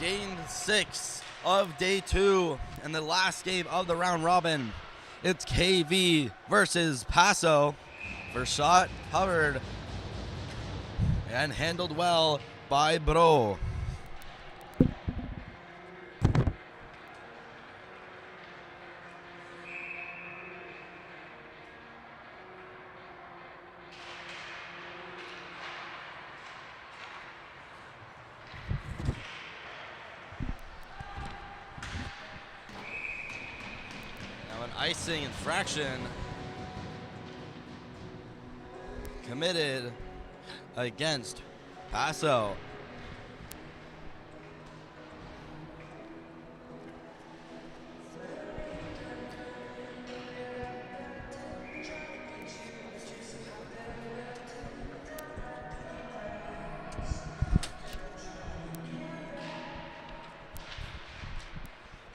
Game 6 of day 2 and the last game of the round robin. It's KV versus PASO. First shot covered and handled well by Bro. Icing infraction committed against PASO.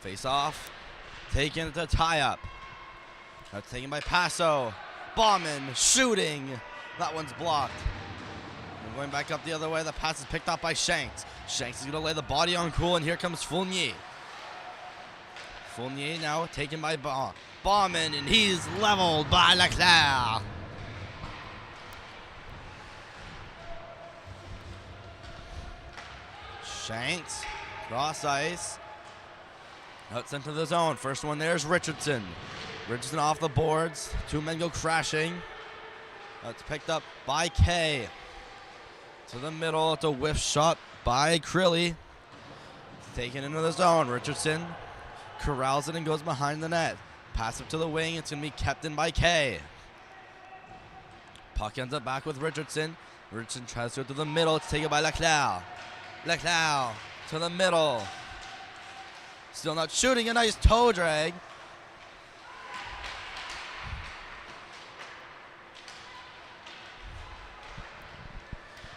Face off, taken to tie up. That's taken by PASO. Bombing, shooting. That one's blocked. And going back up the other way, the pass is picked up by Shanks. Shanks is going to lay the body on Cool, and here comes Fournier. Fournier now taken by Bombing, and he's leveled by Leclerc. Shanks, cross ice. Out center of the zone. First one there is Richardson. Richardson off the boards. Two men go crashing. It's picked up by K. To the middle. It's a whiff shot by Crilly. Taken into the zone. Richardson corrals it and goes behind the net. Pass it to the wing. It's going to be kept in by K. Puck ends up back with Richardson. Richardson tries to go to the middle. It's taken by Leclerc. Leclerc to the middle. Still not shooting. A nice toe drag.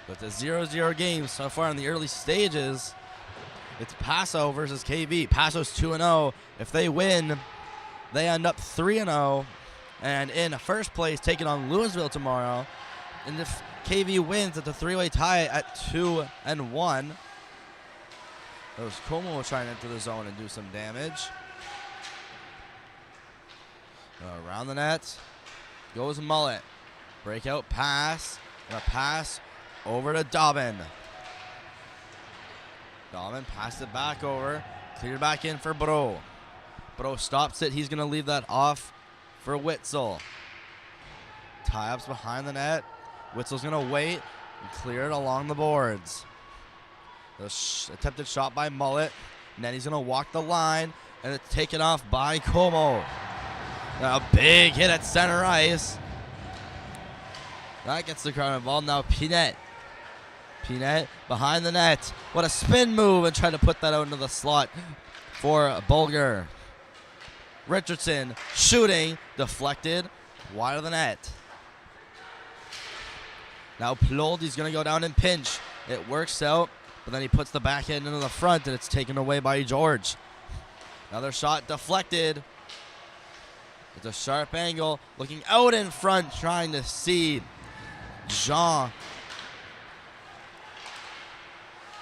But it's a 0-0 game so far in the early stages. It's PASO versus KV. PASO's 2-0. If they win, they end up 3-0 and in first place, taking on Louisville tomorrow. And if KV wins, it's a three-way tie at 2-1. Those Como will try and enter the zone and do some damage. Around the net goes Mullet. Breakout pass. And a pass over to Dobbin. Dobbin passed it back over. Cleared back in for Bro. Bro stops it. He's going to leave that off for Witzel. Tie-ups behind the net. Witzel's going to wait and clear it along the boards. The attempted shot by Mullet. And then he's going to walk the line. And it's taken off by Como. A big hit at center ice. That gets the crowd involved. Now Pinette. Pinette behind the net. What a spin move, and try to put that out into the slot for Bulger. Richardson shooting. Deflected. Wide of the net. Now Ploldy's going to go down and pinch. It works out, but then he puts the backhand into the front, and it's taken away by George. Another shot deflected. It's a sharp angle. Looking out in front, trying to see Jean.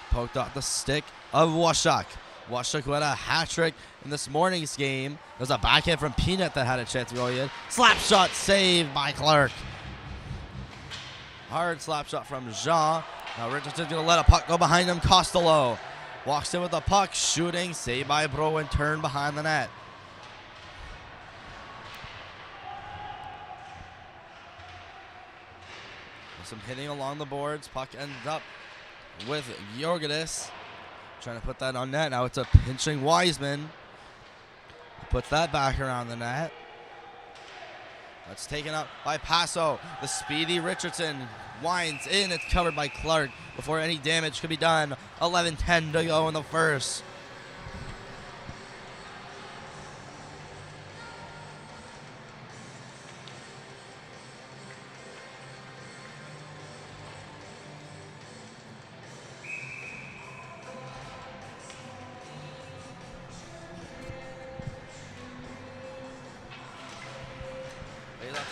Poked off the stick of Washak. Washak who had a hat trick in this morning's game. There's a backhand from Peanut that had a chance to go in. Slap shot saved by Clark. Hard slap shot from Jean. Now Richardson's going to let a puck go behind him. Costello walks in with the puck. Shooting. Saved by Bro and turned behind the net. Some hitting along the boards. Puck ends up with Jorgadis. Trying to put that on net. Now it's a pinching Wiseman. Puts that back around the net. That's taken up by PASO. The speedy Richardson winds in. It's covered by Clark before any damage could be done. 11:10 to go in the first.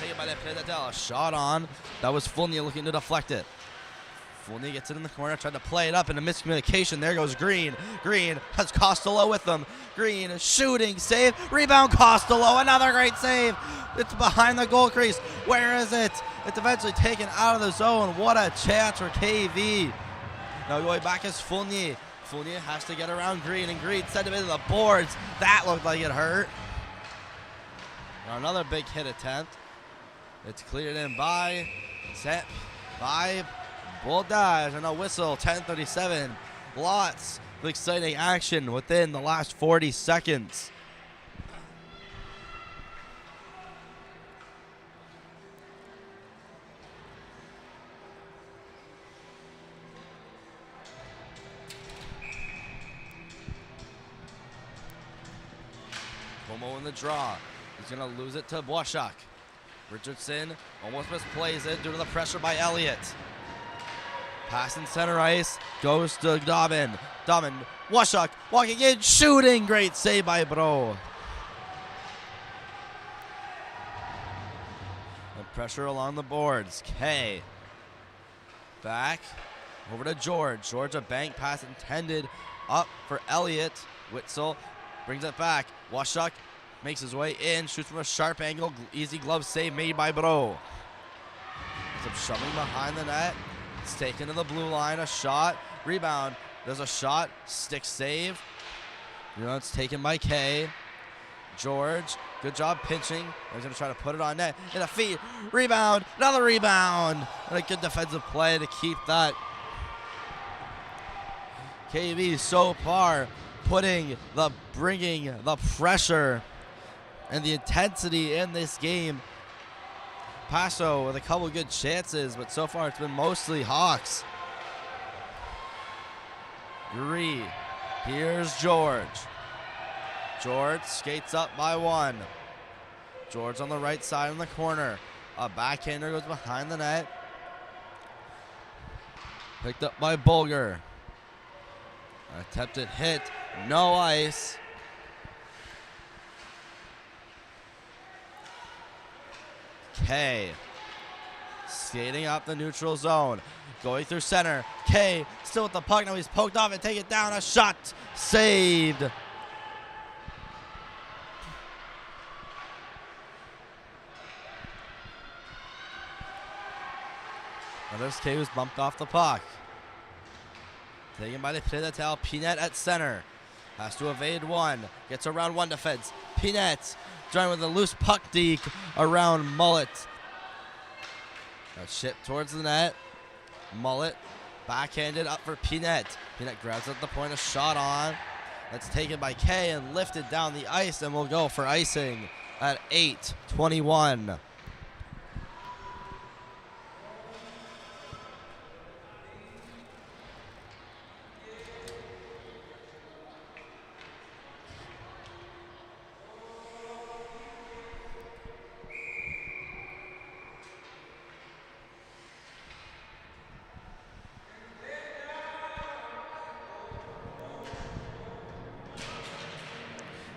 Taken by the Predateurs. Shot on. That was Fournier looking to deflect it. Fournier gets it in the corner, tried to play it up in a miscommunication. There goes Green. Green has Costello with them. Green is shooting, save, rebound Costello, another great save. It's behind the goal crease. Where is it? It's eventually taken out of the zone. What a chance for KV. Now going back is Fournier. Fournier has to get around Green, and Green sent him into the boards. That looked like it hurt. Now another big hit attempt. It's cleared in by Bulldogs, and a whistle. 10:37. Lots of exciting action within the last 40 seconds. Como in the draw. He's going to lose it to Washak. Richardson almost misplays it due to the pressure by Elliott. Pass in center ice, goes to Dobbin. Dobbin, Washak, walking in, shooting. Great save by Bro. And pressure along the boards. K. Back over to George. George, a bank pass intended up for Elliott. Witzel brings it back. Washak makes his way in, shoots from a sharp angle. Easy glove save made by Bro. Some shoving behind the net. It's taken to the blue line. A shot. Rebound. There's a shot. Stick save. It's taken by K. George. Good job pinching. He's going to try to put it on net. In a feed. Rebound. Another rebound. And a good defensive play to keep that. KV so far bringing the pressure and the intensity in this game. PASO with a couple good chances, but so far it's been mostly Hawks. Gree. Here's George. George skates up by one. George on the right side in the corner. A backhander goes behind the net. Picked up by Bulger. Attempted hit. No ice. K. Skating up the neutral zone. Going through center. K still with the puck. Now he's poked off and take it down. A shot. Saved. There's K who's bumped off the puck. Taken by the Predateurs. Pinette at center. Has to evade one. Gets around one defense. Pinette trying with a loose puck deke around Mullet. Ship towards the net. Mullet backhanded up for Pinette. Pinette grabs at the point, a shot on. That's taken by K and lifted down the ice, and will go for icing at 8:21.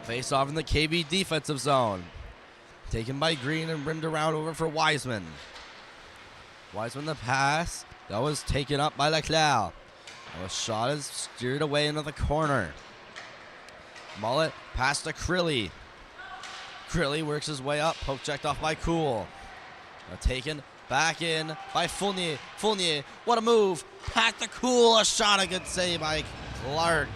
Face off in the KB defensive zone. Taken by Green and rimmed around over for Wiseman. Wiseman the pass. That was taken up by Leclerc. The shot is steered away into the corner. Mullet pass to Crilly. Crilly works his way up. Poke checked off by Cool. Taken back in by Fournier. Fournier, what a move. Pass to Cool. A shot, a good save by Clark.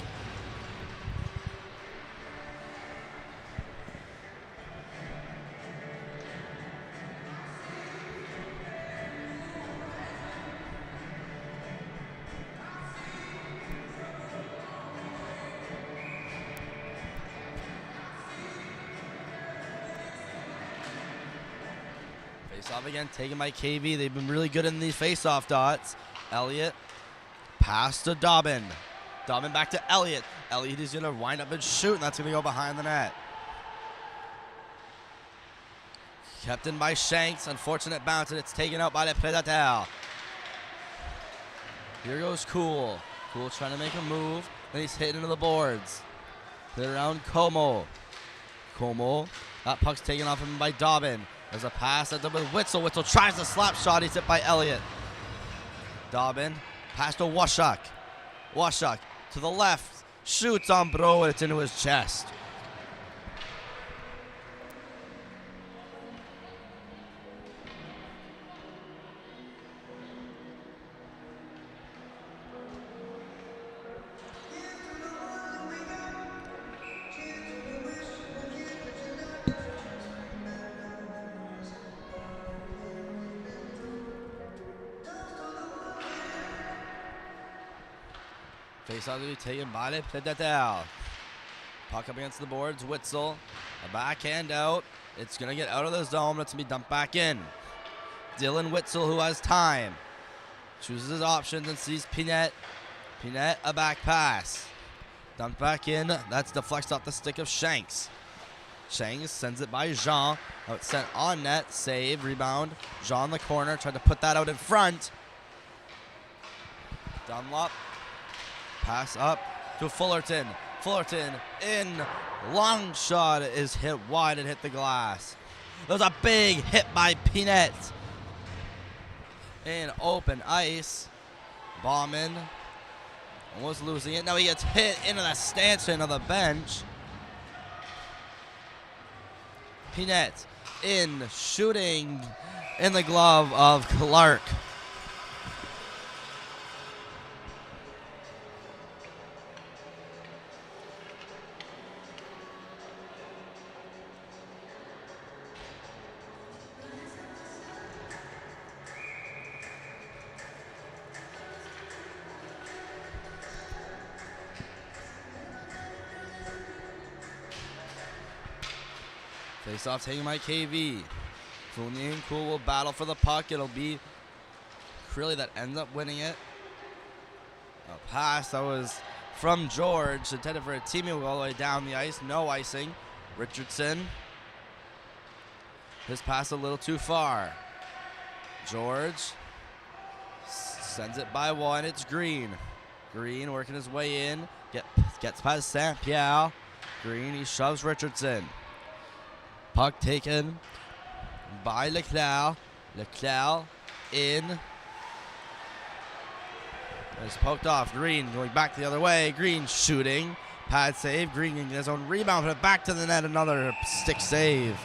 Face-off again, taken by KV. They've been really good in these face-off dots. Elliott, pass to Dobbin. Dobbin back to Elliott. Elliott is going to wind up and shoot, and that's going to go behind the net. Kept in by Shanks. Unfortunate bounce, and it's taken out by the Predateurs. Here goes Cool. Cool trying to make a move, and he's hit into the boards. Hit around Como. Como. That puck's taken off him by Dobbin. There's a pass at the with Witzel. Witzel tries the slap shot. He's hit by Elliott. Dobbin Pass to Washak. Washak to the left. Shoots on Bro. It's into his chest. Face-off to be taken by the Predateurs. Puck up against the boards. Witzel, a backhand out. It's going to get out of the zone. It's going to be dumped back in. Dylan Witzel, who has time, chooses his options and sees Pinette. Pinette, a back pass. Dumped back in. That's deflected off the stick of Shanks. Shanks sends it by Jean. Out sent on net. Save. Rebound. Jean in the corner. Tried to put that out in front. Dunlop. Pass up to Fullerton. Fullerton in. Long shot is hit wide and hit the glass. There was a big hit by Pinette. In open ice. Bauman almost losing it. Now he gets hit into the stanchion of the bench. Pinette in, shooting in the glove of Clark. Face off taking by KV. Fournier and Cool will battle for the puck. It'll be Crilly that ends up winning it. A pass that was from George, intended for a teammate all the way down the ice. No icing. Richardson. His pass a little too far. George sends it by one. It's Green. Green working his way in. Gets past St. Pierre. Green, he shoves Richardson. Puck taken by Leclerc. Leclerc in. It's poked off. Green going back the other way. Green shooting. Pad save. Green getting his own rebound. Put it back to the net. Another stick save.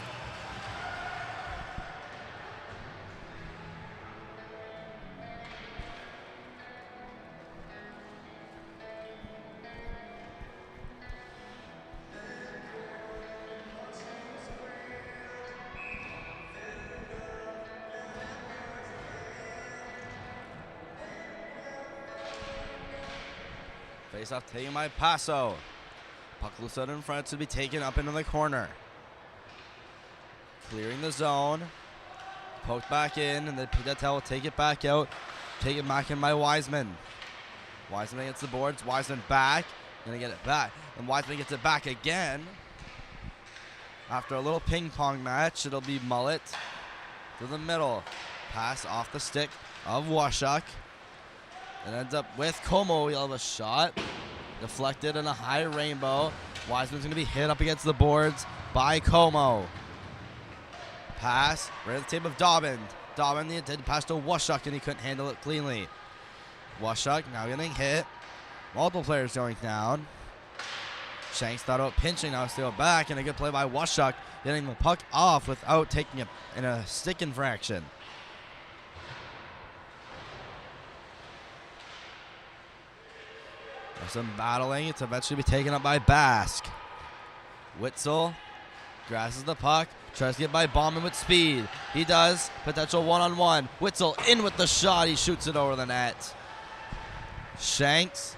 Face off taken by PASO. Puck loose out in front to be taken up into the corner. Clearing the zone. Poked back in, and then Predateurs will take it back out. Take it back in by Wiseman. Wiseman gets the boards. Wiseman back. Gonna get it back. And Wiseman gets it back again. After a little ping pong match, it'll be Mullet to the middle. Pass off the stick of Washak. It ends up with Como. He'll have a shot. Deflected in a high rainbow. Wiseman's going to be hit up against the boards by Como. Pass right at the tip of Dobbin. Dobbin, the intended pass to Washak, and he couldn't handle it cleanly. Washak now getting hit. Multiple players going down. Shanks thought about pinching, now steal back, and a good play by Washak, getting the puck off without taking it in a stick infraction. Some battling. It's eventually be taken up by Basque. Witzel grasses the puck. Tries to get by Bauman with speed. He does. Potential one-on-one. Witzel in with the shot. He shoots it over the net. Shanks.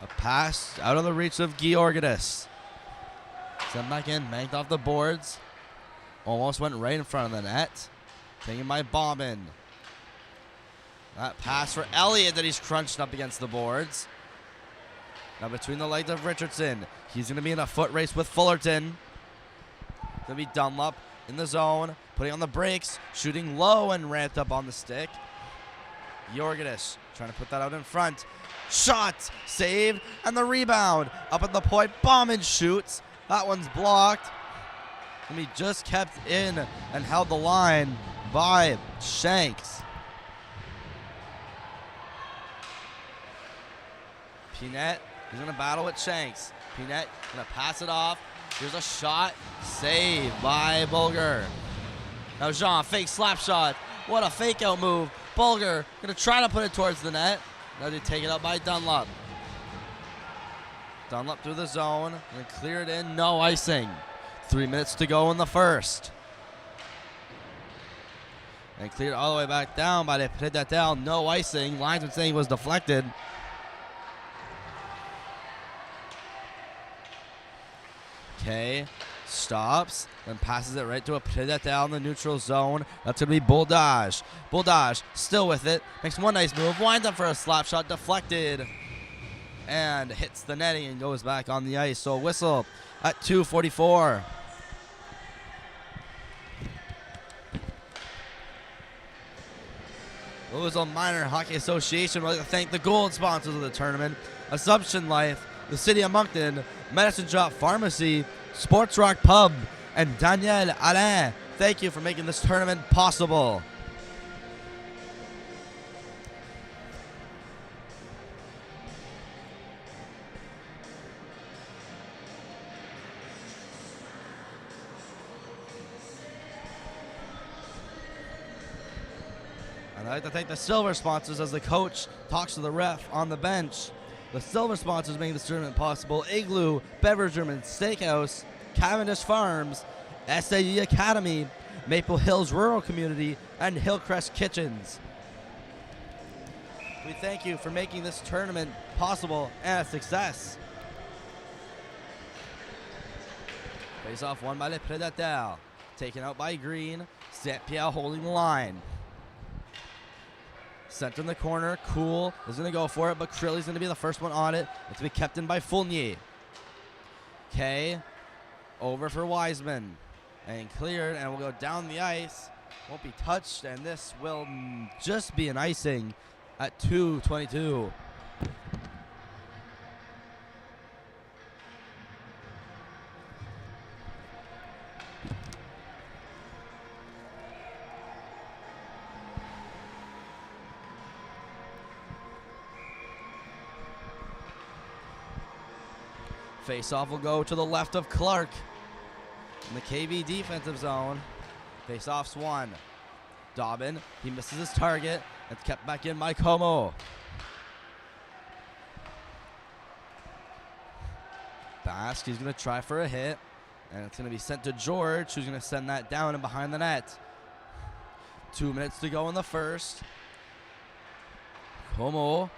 A pass out of the reach of Georgidis. Sent back in. Banked off the boards. Almost went right in front of the net. Taken by Bauman. That pass for Elliott that he's crunched up against the boards. Now between the legs of Richardson. He's going to be in a foot race with Fullerton. Going to be Dunlop in the zone. Putting on the brakes. Shooting low and ramped up on the stick. Jorgidis trying to put that out in front. Shot. Saved. And the rebound. Up at the point. Bauman shoots. That one's blocked. And he just kept in and held the line by Shanks. Pinette, he's going to battle with Shanks. Pinette going to pass it off. Here's a shot. Saved by Bulger. Now Jean, fake slap shot. What a fake out move. Bulger going to try to put it towards the net. Now they take it up by Dunlop. Dunlop through the zone. And clear it in. No icing. 3 minutes to go in the first. And cleared all the way back down by the Predateurs. No icing. Linesman saying it was deflected. Okay, stops, then passes it right to a Predateur in the neutral zone. That's going to be Buldage. Buldage still with it. Makes one nice move. Winds up for a slap shot. Deflected. And hits the netting and goes back on the ice. So a whistle at 2:44. Louisville Minor Hockey Association would like to thank the gold sponsors of the tournament: Assumption Life, the City of Moncton, Medicine Shop Pharmacy, Sports Rock Pub, and Daniel Alain. Thank you for making this tournament possible. And I'd like to thank the silver sponsors as the coach talks to the ref on the bench. The silver sponsors making this tournament possible: Igloo, Beverage Room and Steakhouse, Cavendish Farms, SAE Academy, Maple Hills Rural Community, and Hillcrest Kitchens. We thank you for making this tournament possible and a success. Face off won by the Predateurs. Taken out by Green. Saint-Pierre holding the line. Center in the corner, Cool is going to go for it, but Crilly's going to be the first one on it. It's to be kept in by Fournier. Okay, over for Wiseman. And cleared, and will go down the ice. Won't be touched, and this will just be an icing at 2:22. Face-off will go to the left of Clark in the KV defensive zone. Face-off's won. Dobbin, he misses his target. It's kept back in by Como. Basque, he's going to try for a hit. And it's going to be sent to George, who's going to send that down and behind the net. 2 minutes to go in the first. Como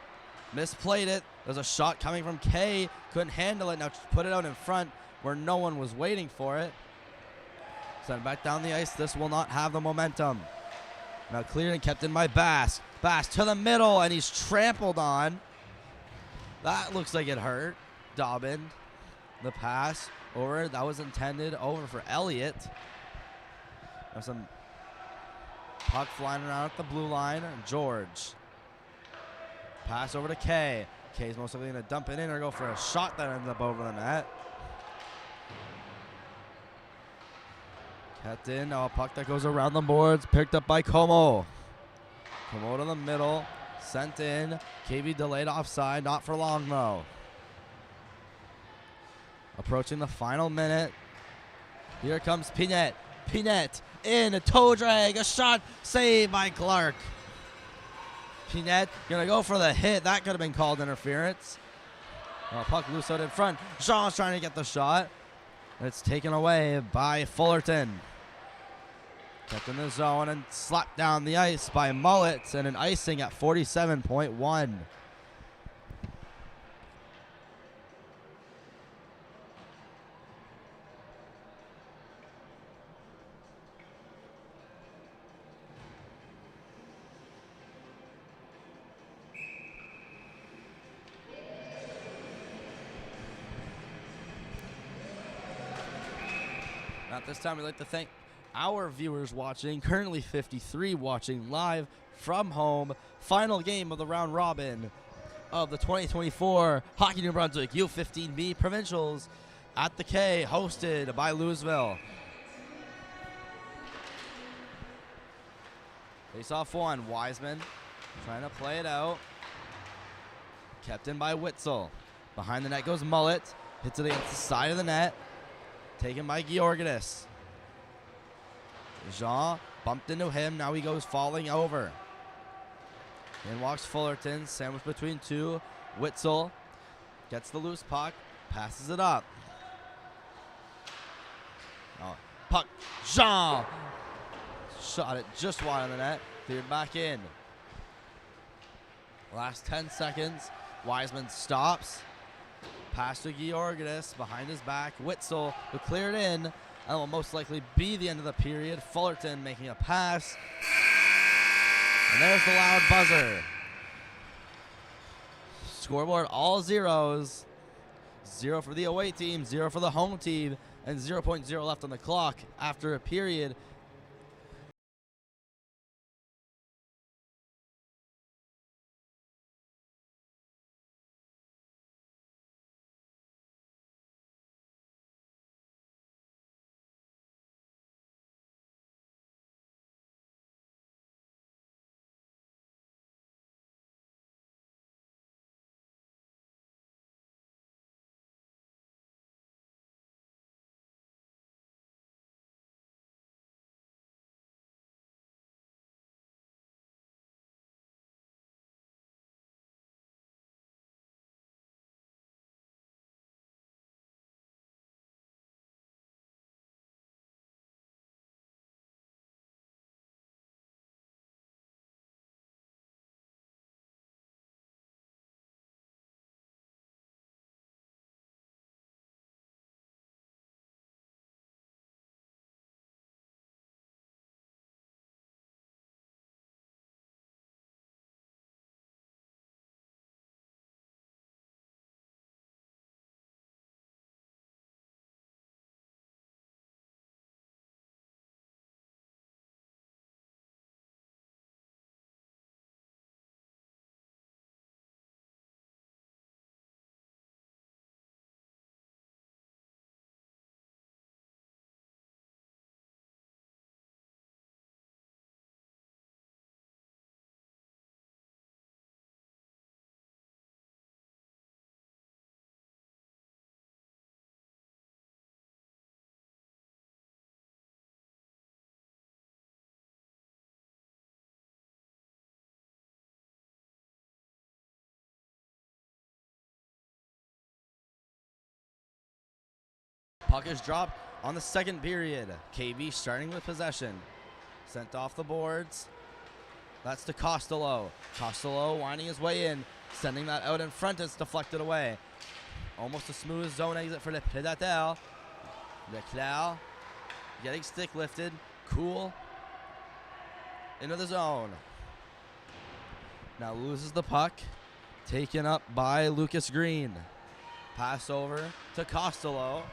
misplayed it. There's a shot coming from Kay. Couldn't handle it. Now put it out in front where no one was waiting for it. Sent back down the ice. This will not have the momentum. Now cleared and kept in by Bass. Bass to the middle, and he's trampled on. That looks like it hurt. Dobbin. The pass over. That was intended over for Elliott. There's some puck flying around at the blue line. George. Pass over to Kay. Kay's most likely going to dump it in or go for a shot that ends up over the net. Kept in. Oh, a puck that goes around the boards. Picked up by Como. Como to the middle. Sent in. KB delayed offside. Not for long, though. Approaching the final minute. Here comes Pinette. Pinette in. A toe drag. A shot. Saved by Clark. Pinette gonna go for the hit. That could have been called interference. Puck loose out in front. Jean's trying to get the shot. It's taken away by Fullerton. Kept in the zone and slapped down the ice by Mullets, and an icing at 47.1. At this time, we'd like to thank our viewers watching, currently 53 watching live from home. Final game of the round robin of the 2024 Hockey New Brunswick U15B Provincials at the K, hosted by Louisville. Face off one, Wiseman trying to play it out. Kept in by Witzel. Behind the net goes Mullet. Hits it against the side of the net. Taken by Georgidis. Jean bumped into him. Now he goes falling over. In walks Fullerton. Sandwiched between two. Witzel gets the loose puck. Passes it up. Oh, puck. Jean shot it just wide on the net. Cleared back in. Last 10 seconds. Wiseman stops. Pass to Georgidis behind his back. Witzel who cleared in. And will most likely be the end of the period. Fullerton making a pass. And there's the loud buzzer. Scoreboard all zeros. 0 for the away team, 0 for the home team, and 0.0 left on the clock after a period. Puck is dropped on the second period. KB starting with possession. Sent off the boards. That's to Costello. Costello winding his way in. Sending that out in front. It's deflected away. Almost a smooth zone exit for the Predateurs. Leclerc getting stick lifted. Cool. Into the zone. Now loses the puck. Taken up by Lucas Green. Pass over to Costello.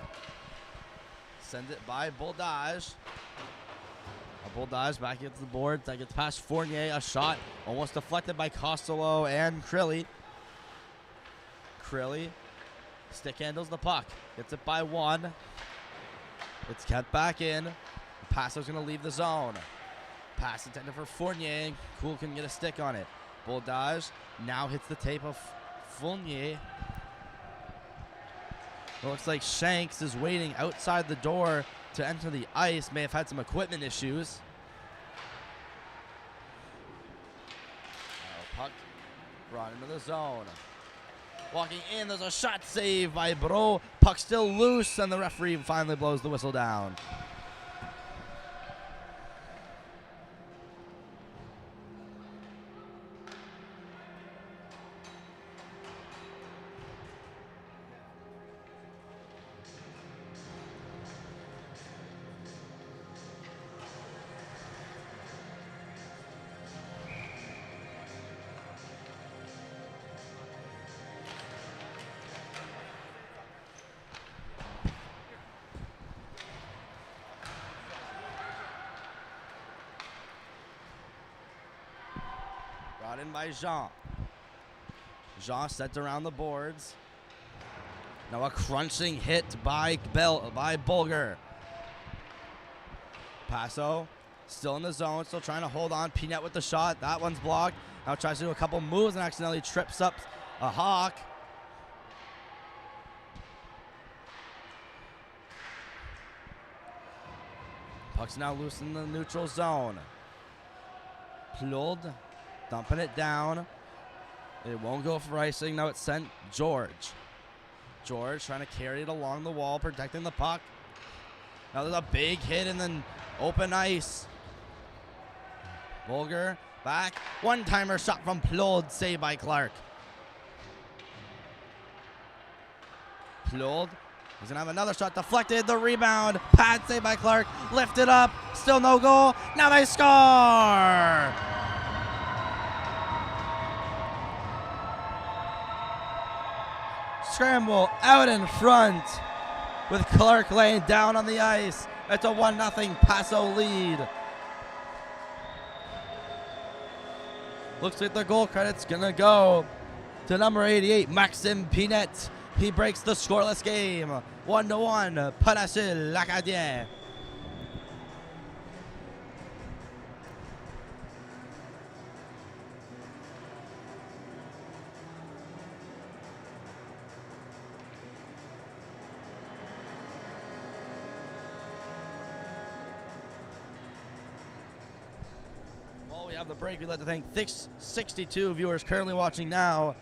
Send it by Boldage. Boldage back against the board. That gets past Fournier. A shot almost deflected by Costello and Crilly. Crilly stick handles the puck. Gets it by one. It's kept back in. PASO's going to leave the zone. Pass intended for Fournier. Cool can get a stick on it. Boldage now hits the tape of Fournier. It looks like Shanks is waiting outside the door to enter the ice. May have had some equipment issues. Puck brought into the zone. Walking in, there's a shot save by Bro. Puck still loose, and the referee finally blows the whistle down. Brought in by Jean. Jean sets around the boards. Now a crunching hit by Bulger. PASO still in the zone, still trying to hold on. Pinette with the shot. That one's blocked. Now tries to do a couple moves and accidentally trips up a Hawk. Puck's now loose in the neutral zone. Plod dumping it down. It won't go for icing. Now it's sent George. George trying to carry it along the wall, protecting the puck. Now there's a big hit and then open ice. Bulger back. One-timer shot from Plod, saved by Clark. Plod is going to have another shot deflected. The rebound. Pad saved by Clark. Lifted up. Still no goal. Now they score! Scramble out in front with Clark laying down on the ice. It's a 1-0 PASO lead. Looks like the goal credit's gonna go to number 88, Maxime Pinette. He breaks the scoreless game. 1-1, Predateurs l'Acadien. We have the break. We'd like to thank 62 viewers currently watching now.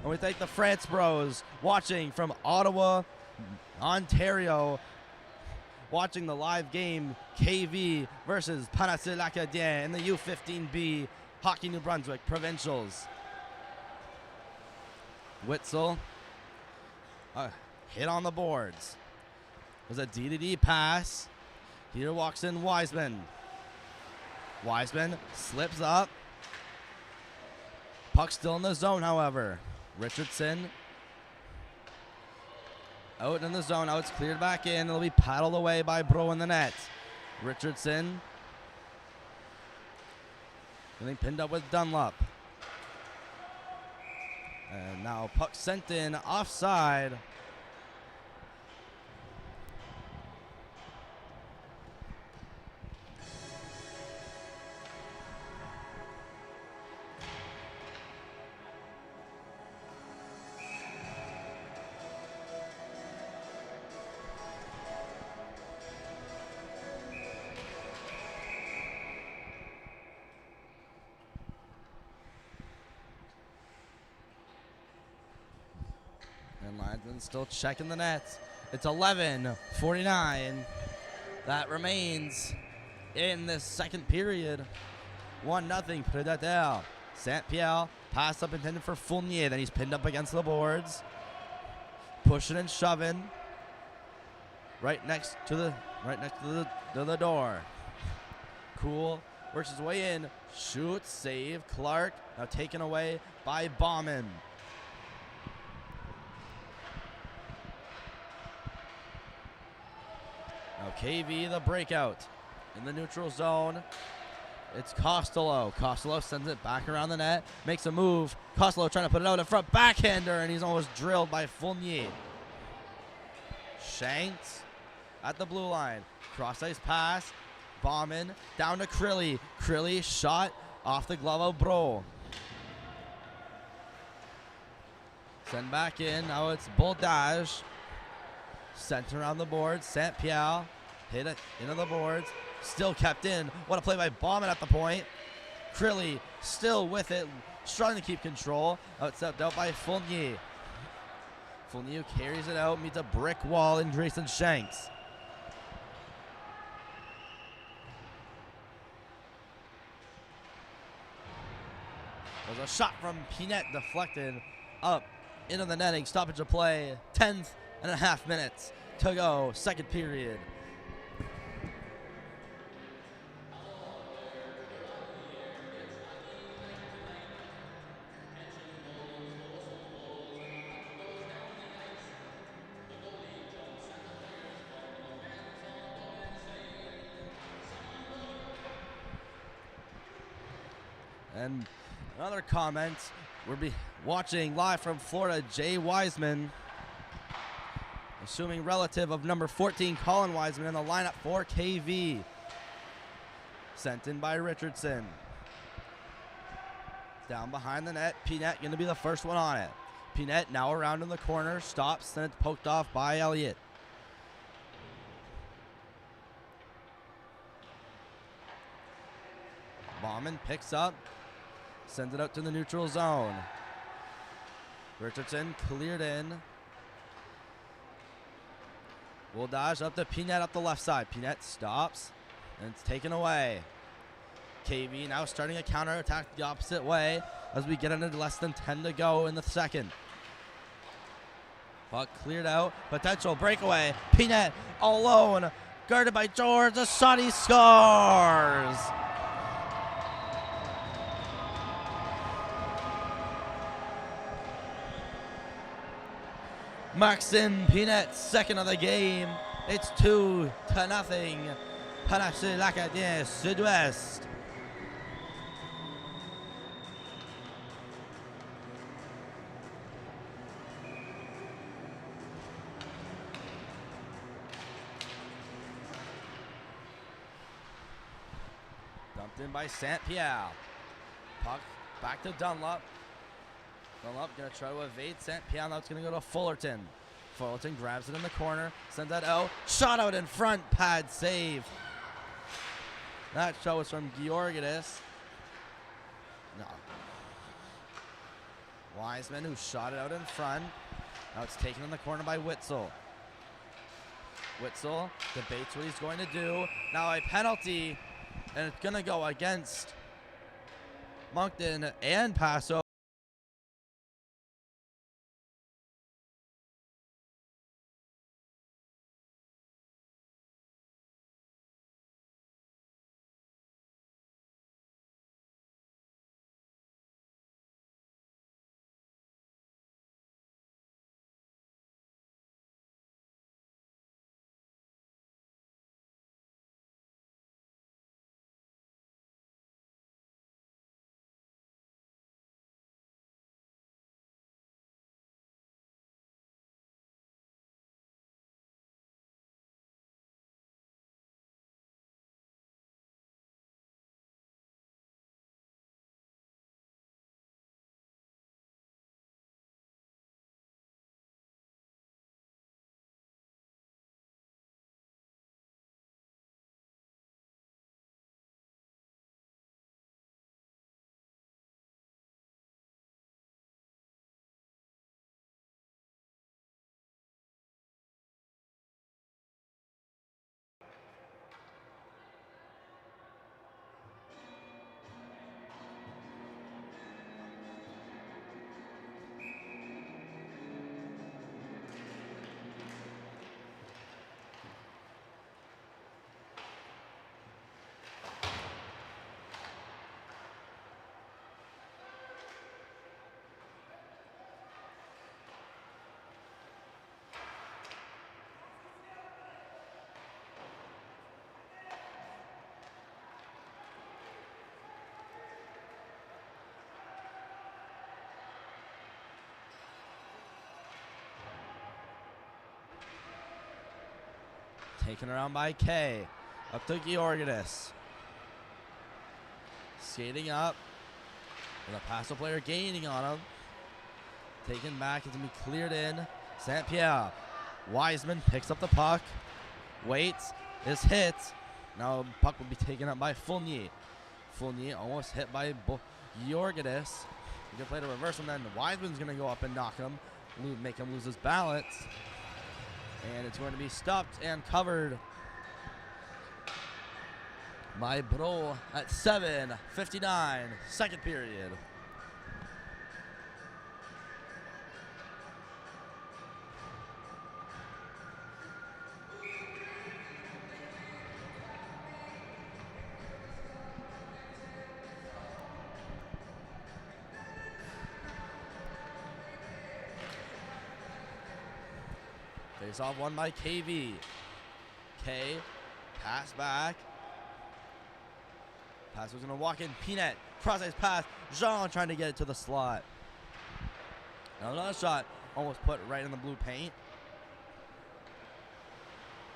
And we thank the France Bros watching from Ottawa, Ontario, watching the live game KV versus Predateurs l'Acadien in the U15B Hockey New Brunswick Provincials. Witzel, hit on the boards. There's a D-to-D pass. Here walks in Wiseman. Wiseman slips up. Puck still in the zone, however. Richardson out in the zone. Now it's cleared back in. It'll be paddled away by Bro in the net. Richardson getting pinned up with Dunlop. And now puck sent in offside. And Linesman still checking the net. It's 11:49. That remains in this second period. 1-0 Predateurs. Saint-Pierre pass up intended for Fournier. Then he's pinned up against the boards. Pushing and shoving. Right next to the door. Cool works his way in. Shoots, save. Clark now taken away by Bauman. Now KV the breakout in the neutral zone. It's Costello. Costello sends it back around the net. Makes a move. Costello trying to put it out in front. Backhander, and he's almost drilled by Fournier. Shanked at the blue line. Cross ice pass. Bauman down to Crilly. Crilly shot off the glove of Bro. Send back in. Now it's Boldage. Center around the boards. Saint-Pierre hit it into the boards. Still kept in. What a play by Bauman at the point. Crilly still with it. Struggling to keep control. Outstepped out by Fournier. Fournier carries it out. Meets a brick wall in Grayson Shanks. There's a shot from Pinette deflected up into the netting. Stoppage of play. 10.5 minutes to go. Second period. And another comment, we'll be watching live from Florida, Jay Wiseman, assuming relative of number 14, Colin Wiseman, in the lineup for KV. Sent in by Richardson. Down behind the net, Pinette going to be the first one on it. Pinette now around in the corner, stops, then it's poked off by Elliott. Bauman picks up, sends it out to the neutral zone. Richardson cleared in. Woldage up to Pinette up the left side. Pinette stops, and it's taken away. KV now starting a counterattack the opposite way as we get under less than 10 to go in the second. Puck cleared out. Potential breakaway. Pinette alone. Guarded by George. Asadi scores. Maxime Pinette, second of the game. It's 2-0. Panache l'Acadien Sud-Ouest. Dumped in by St. Pierre. Puck back to Dunlop. Dunlop going to try to evade St. Pierre. Now it's going to go to Fullerton. Fullerton grabs it in the corner, sends that out. Shot out in front. Pad save. That shot was from Georgidis. No. Wiseman, who shot it out in front. Now it's taken in the corner by Witzel. Witzel debates what he's going to do. Now a penalty, and it's going to go against Moncton and Paso. Taken around by K. Up to Georgidis. Skating up. With a Paso player gaining on him. Taken back. It's going to be cleared in. St. Pierre. Wiseman picks up the puck. Waits. Is hit. Now puck will be taken up by Fournier. Fournier almost hit by Georgidis. He can play the reverse, and then Wiseman's going to go up and knock him. Make him lose his balance. And it's going to be stopped and covered by Bro at 7:59, second period. Face off won by KV. K, pass back. Pass was going to walk in. Pinette, cross-ice pass. Jean trying to get it to the slot. Now another shot almost put right in the blue paint.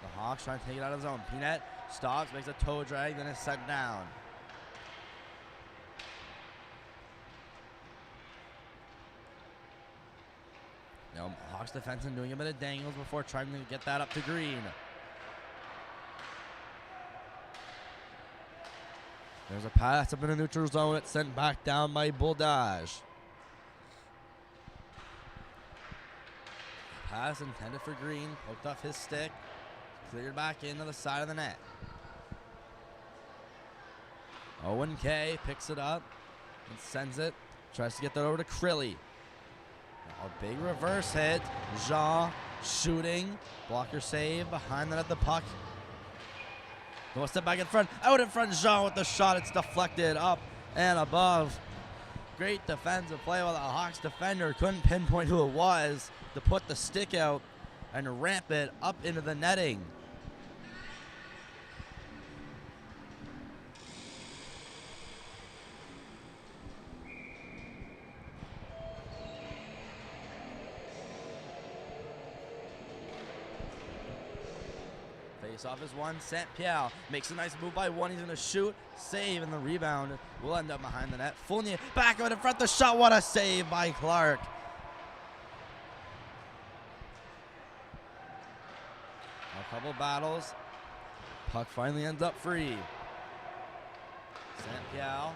The Hawks trying to take it out of zone. Pinette stops, makes a toe drag, then is set down. Hawks defenseman doing a bit of dangles before trying to get that up to Green. There's a pass up in the neutral zone. It's sent back down by Buldage. Pass intended for Green. Poked off his stick. Cleared back into the side of the net. Owen K picks it up and sends it. Tries to get that over to Crilly. A big reverse hit. Jean shooting. Blocker save behind the net. The puck. Go a step back in front. Out in front, Jean with the shot. It's deflected up and above. Great defensive play while the Hawks defender couldn't pinpoint who it was to put the stick out and ramp it up into the netting. Face-off is one. St. Pierre makes a nice move by one. He's going to shoot, save, and the rebound will end up behind the net. Fournier back out in front. The shot. What a save by Clark. A couple battles. Puck finally ends up free. St. Pierre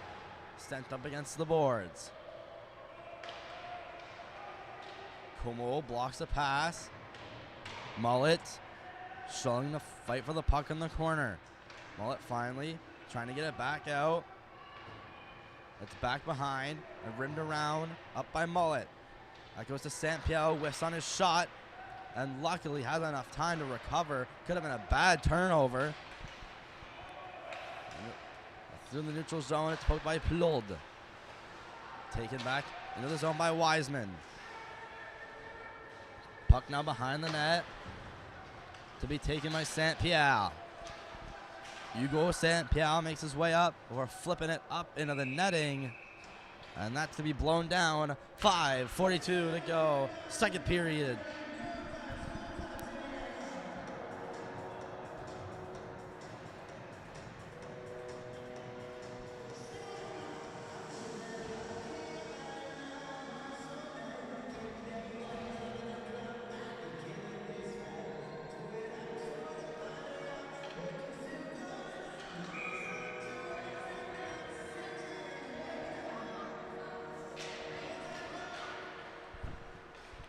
sent up against the boards. Como blocks the pass. Mullet struggling to fight for the puck in the corner. Mullet finally trying to get it back out. It's back behind and rimmed around up by Mullet. That goes to St. Pierre, whiffs on his shot, and luckily has enough time to recover. Could have been a bad turnover. Through the neutral zone, it's poked by Plourde. Taken back into the zone by Wiseman. Puck now behind the net to be taken by St. Pierre. Hugo St. Pierre makes his way up. We're flipping it up into the netting. And that's to be blown down. 5:42 to go. Second period.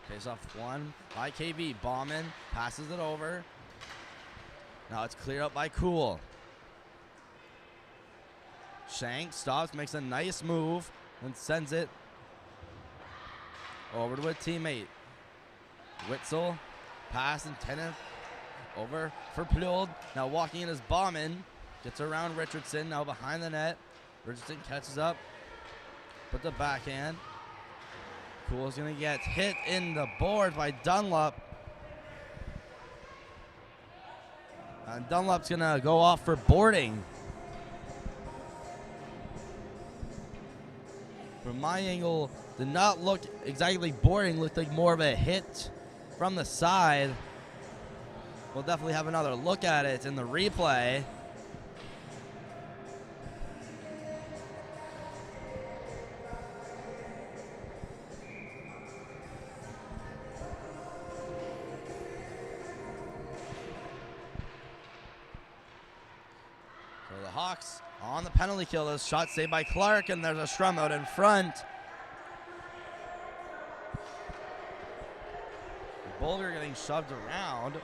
Face off one by KV. Bauman passes it over. Now it's cleared up by Cool. Shank stops, makes a nice move, and sends it over to a teammate. Witzel, pass intended over for Plourde. Now walking in is Bauman. Gets around Richardson, now behind the net. Richardson catches up, put the backhand. Cool's gonna get hit in the board by Dunlop. And Dunlop's gonna go off for boarding. From my angle, did not look exactly boarding, looked like more of a hit from the side. We'll definitely have another look at it in the replay. So the Hawks on the penalty kill. This shot saved by Clark, and there's a scrum out in front. Boulder getting shoved around.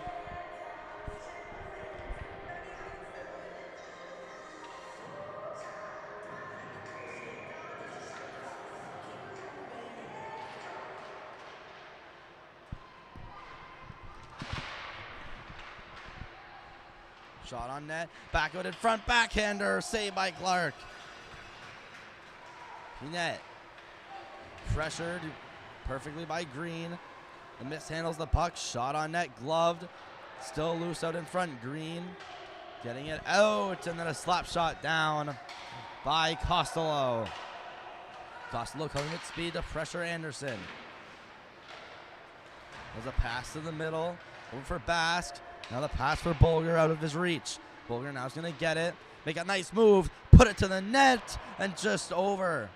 Shot on net, back out in front, backhander, saved by Clark. Net pressured perfectly by Green. The mishandles the puck, shot on net, gloved, still loose out in front. Green getting it out, and then a slap shot down by Costello. Costello coming at speed to pressure Anderson. There's a pass to the middle, over for Basque. Now the pass for Bulger out of his reach. Bulger now is going to get it, make a nice move, put it to the net, and just over.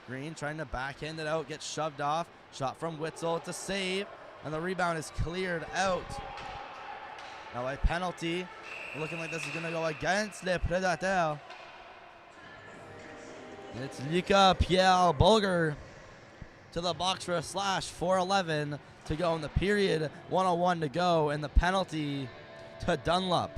Green trying to backhand it out, gets shoved off. Shot from Witzel. It's a save. And the rebound is cleared out. Now a penalty. Looking like this is going to go against the Predateurs. It's Luca Pierre Bulger to the box for a slash. 4:11 to go in the period. 1:01 to go, and the penalty to Dunlop.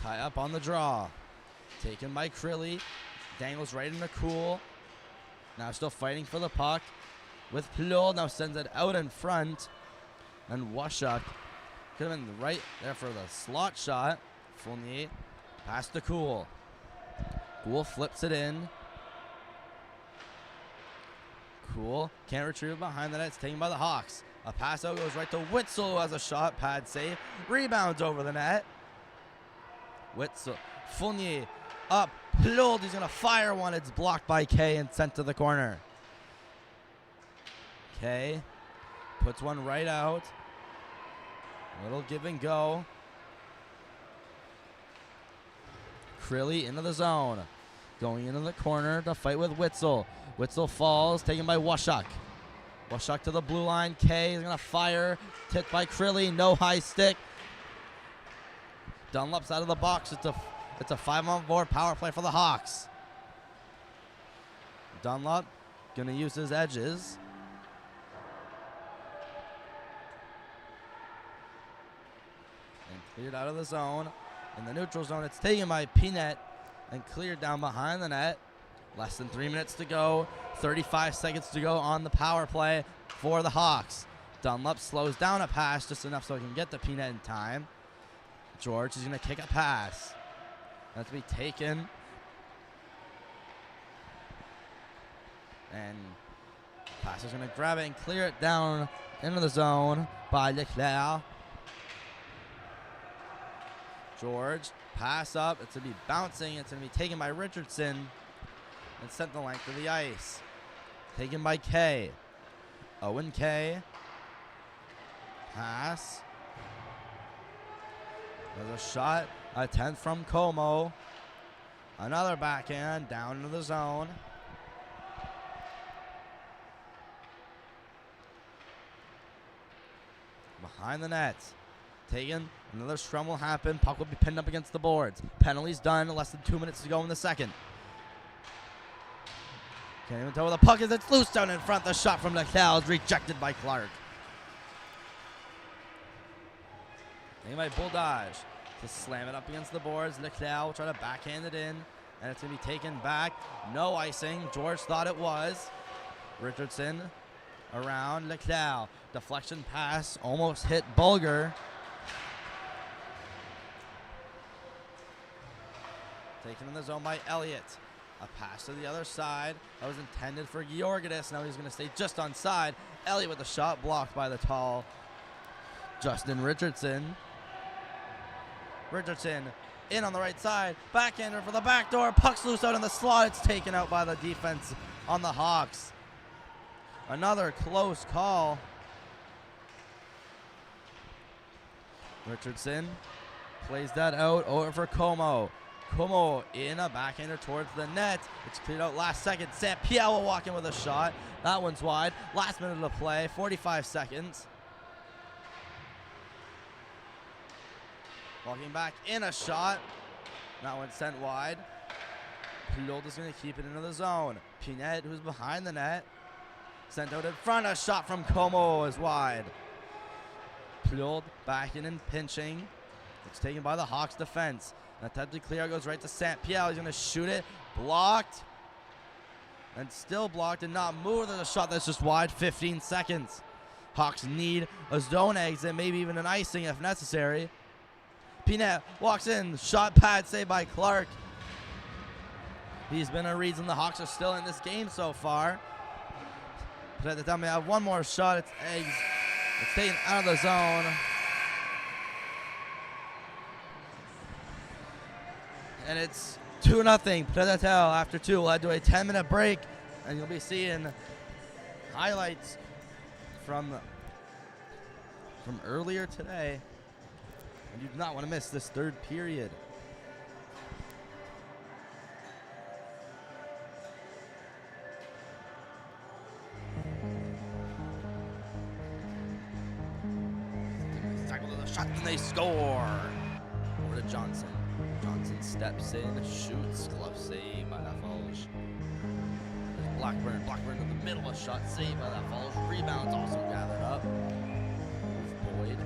Tie up on the draw. Taken by Crilly. Dangles right in the cool. Now still fighting for the puck. With Plul. Now sends it out in front. And Washuk could have been right there for the slot shot. Fournier past the Cool. Cool flips it in. Cool can't retrieve it behind the net. It's taken by the Hawks. A PASO goes right to Witzel, who has a shot. Pad save. Rebounds over the net. Witzel. Fournier up. Plul. He's going to fire one. It's blocked by Kay and sent to the corner. Kay puts one right out. A little give and go. Crilly into the zone. Going into the corner to fight with Witzel. Witzel falls, taken by Washuk. Washuk to the blue line. Kay is going to fire. Tipped by Crilly. No high stick. Dunlop's out of the box. It's a 5-on-4 power play for the Hawks. Dunlop going to use his edges. And cleared out of the zone. In the neutral zone, it's taken by Peanut and cleared down behind the net. Less than 3 minutes to go. 35 seconds to go on the power play for the Hawks. Dunlop slows down a pass just enough so he can get the Peanut in time. George is going to kick a pass. That's to be taken. And pass is going to grab it and clear it down into the zone by Leclerc. George, pass up. It's going to be bouncing. It's going to be taken by Richardson and sent the length of the ice. Taken by Kay. Owen Kay. Pass. There's a shot. A 10th from Como. Another backhand down into the zone. Behind the net. Taken. Another scrum will happen. Puck will be pinned up against the boards. Penalty's done. Less than 2 minutes to go in the second. Can't even tell where the puck is. It's loose down in front. The shot from Leclerc is rejected by Clark. Taken by Bulldage. To slam it up against the boards. Leclerc will try to backhand it in. And it's going to be taken back. No icing. George thought it was. Richardson around Leclerc. Deflection pass. Almost hit Bulger. Taken in the zone by Elliott. A pass to the other side. That was intended for Georgidis. Now he's going to stay just on side. Elliott with the shot blocked by the tall Justin Richardson. Richardson in on the right side. Backhander for the back door. Puck's loose out in the slot. It's taken out by the defense on the Hawks. Another close call. Richardson plays that out over for Como. Como in a backhander towards the net. It's cleared out last second. St. Pierre will walk in with a shot. That one's wide. Last minute of play. 45 seconds. Walking back in a shot. That one sent wide. Plold is going to keep it into the zone. Pinette, who's behind the net. Sent out in front. A shot from Como is wide. Plold back in and pinching. It's taken by the Hawks defense. That time to clear goes right to St. Pierre. He's going to shoot it. Blocked. And still blocked and not moved. There's a shot that's just wide. 15 seconds. Hawks need a zone exit. Maybe even an icing if necessary. Pinette walks in. Shot pad saved by Clark. He's been a reason the Hawks are still in this game so far. But at the time we have one more shot. It's Eggs. It's taken out of the zone. And it's 2-0. Predateurs after two. We'll head to a 10-minute break. and you'll be seeing highlights from earlier today, and you do not want to miss this third period. Tackle to the shot, and they score. Over to Johnson. Johnson steps in, shoots, glove save by Laforge. There's Blackburn. Blackburn in the middle, a shot saved by Laforge. Rebounds also gathered up. Boyd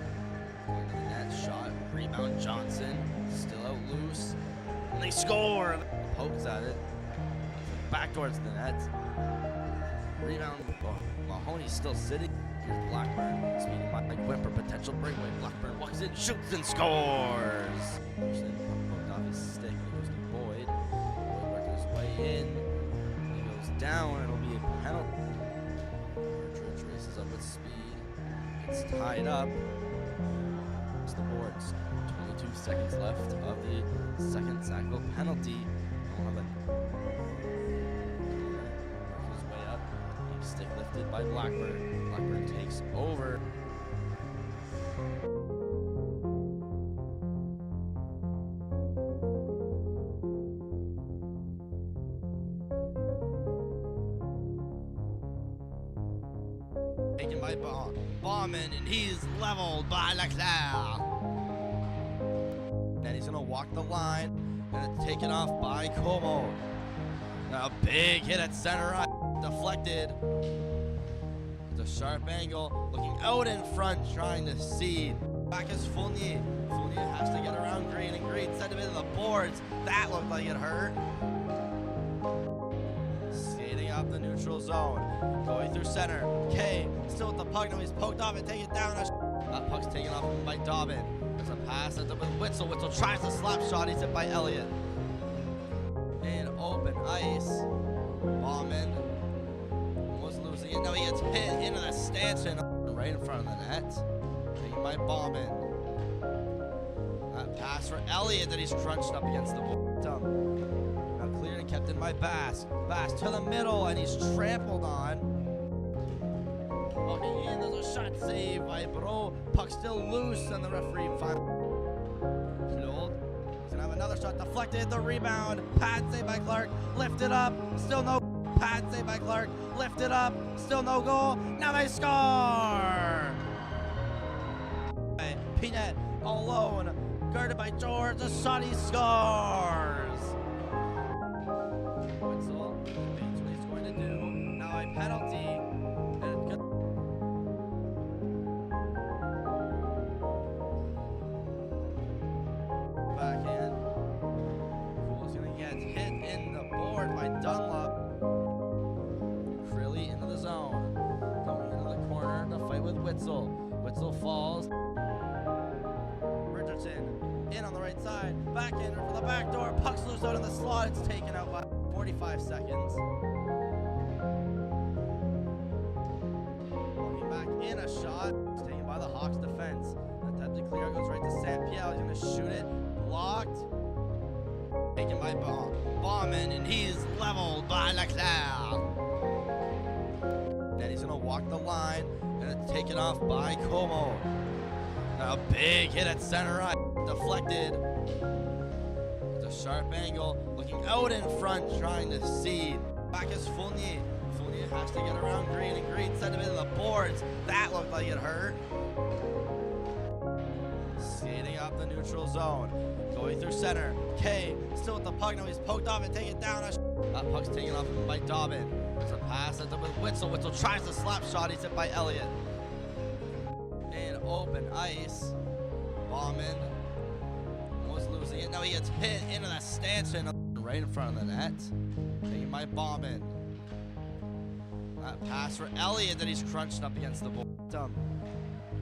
going to the net, shot, rebound Johnson, still out loose, and they score. Pokes at it, back towards the net. Rebound, Mahoney's still sitting. Here's Blackburn, speeding by like Whimper, potential breakaway. Blackburn walks in, shoots, and scores. Poked off his stick, and he goes to Boyd. Boyd working his way in. He goes down, and it'll be a penalty. Bertrand races up with speed. It's tied up. It's the boards. 22 seconds left of the second Sackville penalty. 11. Works his way up. Stick lifted by Blackburn. Blackburn takes over. Taken by Bauman, and he's leveled by Leclerc. Then he's going to walk the line, and it's taken off by Como. Now a big hit at center right. Deflected. It's a sharp angle, looking out in front, trying to seed. Back is Fournier. Fournier has to get around Green, and Green sent him into the boards. That looked like it hurt. Skating up the neutral zone, going through center. Kay still with the puck, now he's poked off and taken down. That puck's taken off by Dobbin. There's a pass at the Witzel. Witzel tries a slap shot, he's hit by Elliott. In open ice, Bauman was losing it. Now he gets hit into the stanchion right in front of the net. Taken by Bauman. That pass for Elliott that he's crunched up against the bottom. Now cleared and kept in by Bass. Bass to the middle, and he's trampled on. Walking in, there's a shot save by Bro. Puck still loose, and the referee finally. He's gonna have another shot deflected. The rebound. Pad save by Clark. Lifted up. Still no. Pad save by Clark. Lifted up. Still no goal. Now they score. Peanut alone. Guarded by George. A shot, he scores. Witzel debates what he's going to do. Now a penalty. Backhand. Fool's gonna get hit in the board by Dunlop. Crilly into the zone. Going into the corner to fight with Witzel. Witzel falls. Richardson in on the right side. Backhander for the back door. Puck's loose out in the slot. It's taken out by 45 seconds. Walking back in a shot. It's taken by the Hawks defense. Attempt to clear goes right to St. Pierre. He's going to shoot it. Blocked. Taken by Bauman, and he's leveled by Leclerc. Then he's going to walk the line, and it's taken off by Como. Now a big hit at center right. Deflected. It's a sharp angle, looking out in front, trying to seed. Back is Fournier. Fournier has to get around Green, and Green sent him into the boards. That looked like it hurt. Skating up the neutral zone, going through center. Kay still with the puck, now he's poked off and taken down. That puck's taken off by Dobbin. There's a pass at the Witzel. Witzel tries the slap shot, he's hit by Elliott. In open ice, Bauman was losing it. Now he gets hit into the stanchion right in front of the net. Taken by Bauman. That pass for Elliott that he's crunched up against the bottom.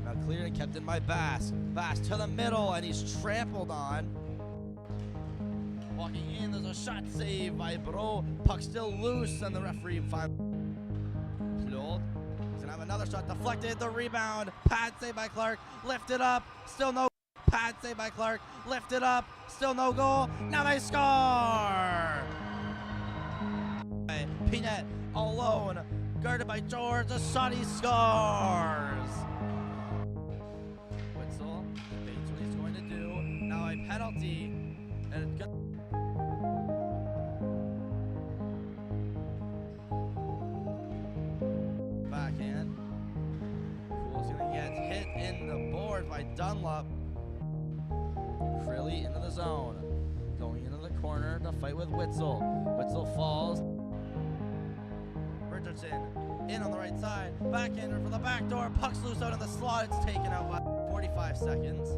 Now cleared and kept in by Bass. Bass to the middle, and he's trampled on. Walking in, there's a shot save by Bro. Puck still loose, and the referee finally. Claude. He's gonna have another shot deflected. The rebound. Pad save by Clark. Lifted up. Still no. Pad save by Clark. Lifted up. Still no goal. Now they score. Peanut alone. Guarded by George. A shot, he scores. Witzel debates what he's going to do. Now a penalty. And it's good. Backhand. Cool's going to get hit in the board by Dunlop. Crilly into the zone. Going into the corner to fight with Witzel. Witzel falls. Richardson in on the right side. Backhander for the back door. Puck's loose out in the slot. It's taken out by 45 seconds.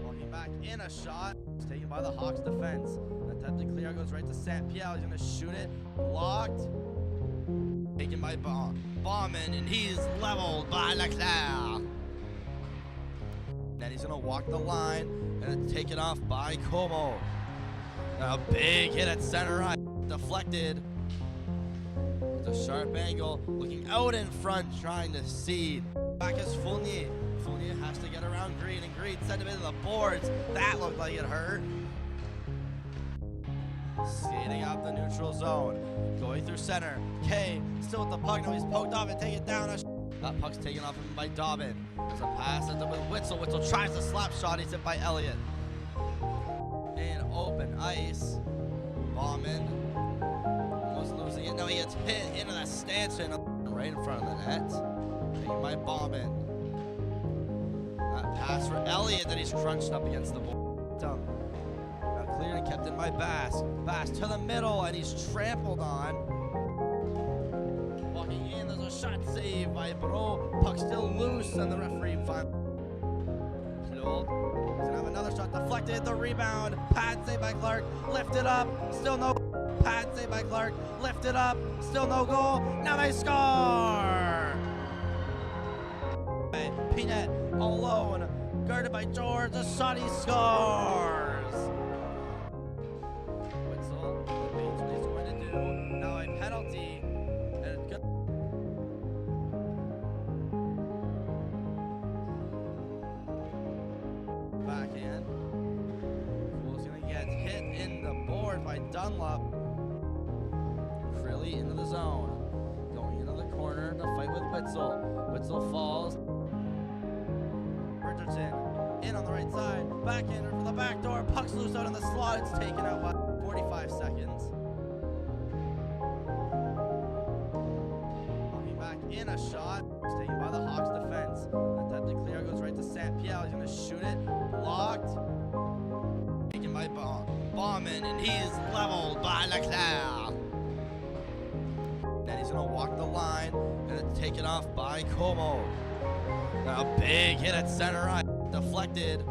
Walking back in a shot. It's taken by the Hawks defense. The attempt to clear goes right to St. Pierre. He's going to shoot it. Blocked. Taken by Bauman, and he's leveled by Leclerc. Then he's going to walk the line, and it's taken off by Como. A big hit at center right. Deflected. It's a sharp angle. Looking out in front, trying to seed. Back is Fournier. Fournier has to get around Green, and Green sent him into the boards. That looked like it hurt. Skating out the neutral zone. Going through center. Kay still with the puck. Now he's poked off and taken down. That puck's taken off him by Dobbin. There's a pass at the with Witzel. Witzel tries the slap shot. He's hit by Elliott. In open ice. Bauman was losing it. Now he gets hit into the stanchion right in front of the net. Taken by Bauman. That pass for Elliott that he's crunched up against the board. Now cleared and kept in by Bass. Bass to the middle, and he's trampled on. Walking in, there's a shot save by Bro. Puck still loose, and the referee finally. He's gonna have another shot deflected. The rebound. Pad save by Clark. Lifted up. Still no. Pad save by Clark. Lifted up. Still no goal. Now they score. Peanut alone. Guarded by George. A shot, he scores. Witzel debates what he's going to do. Now a penalty. And it's good. Backhand. Cool's going to get hit in the board by Dunlop. Crilly into the zone. Going into the corner to fight with Witzel. Witzel falls. Richardson in on the right side. Backhander for the back door. Puck's loose out in the slot. It's taken out by 45 seconds. Walking back in a shot. It's taken by the Hawks defense. Attempt to clear goes right to St. Pierre. He's going to shoot it. Blocked. Taken by Bauman, and he's leveled by Leclerc. Then he's going to walk the line, and it's taken off by Como. A big hit at center right. Deflected.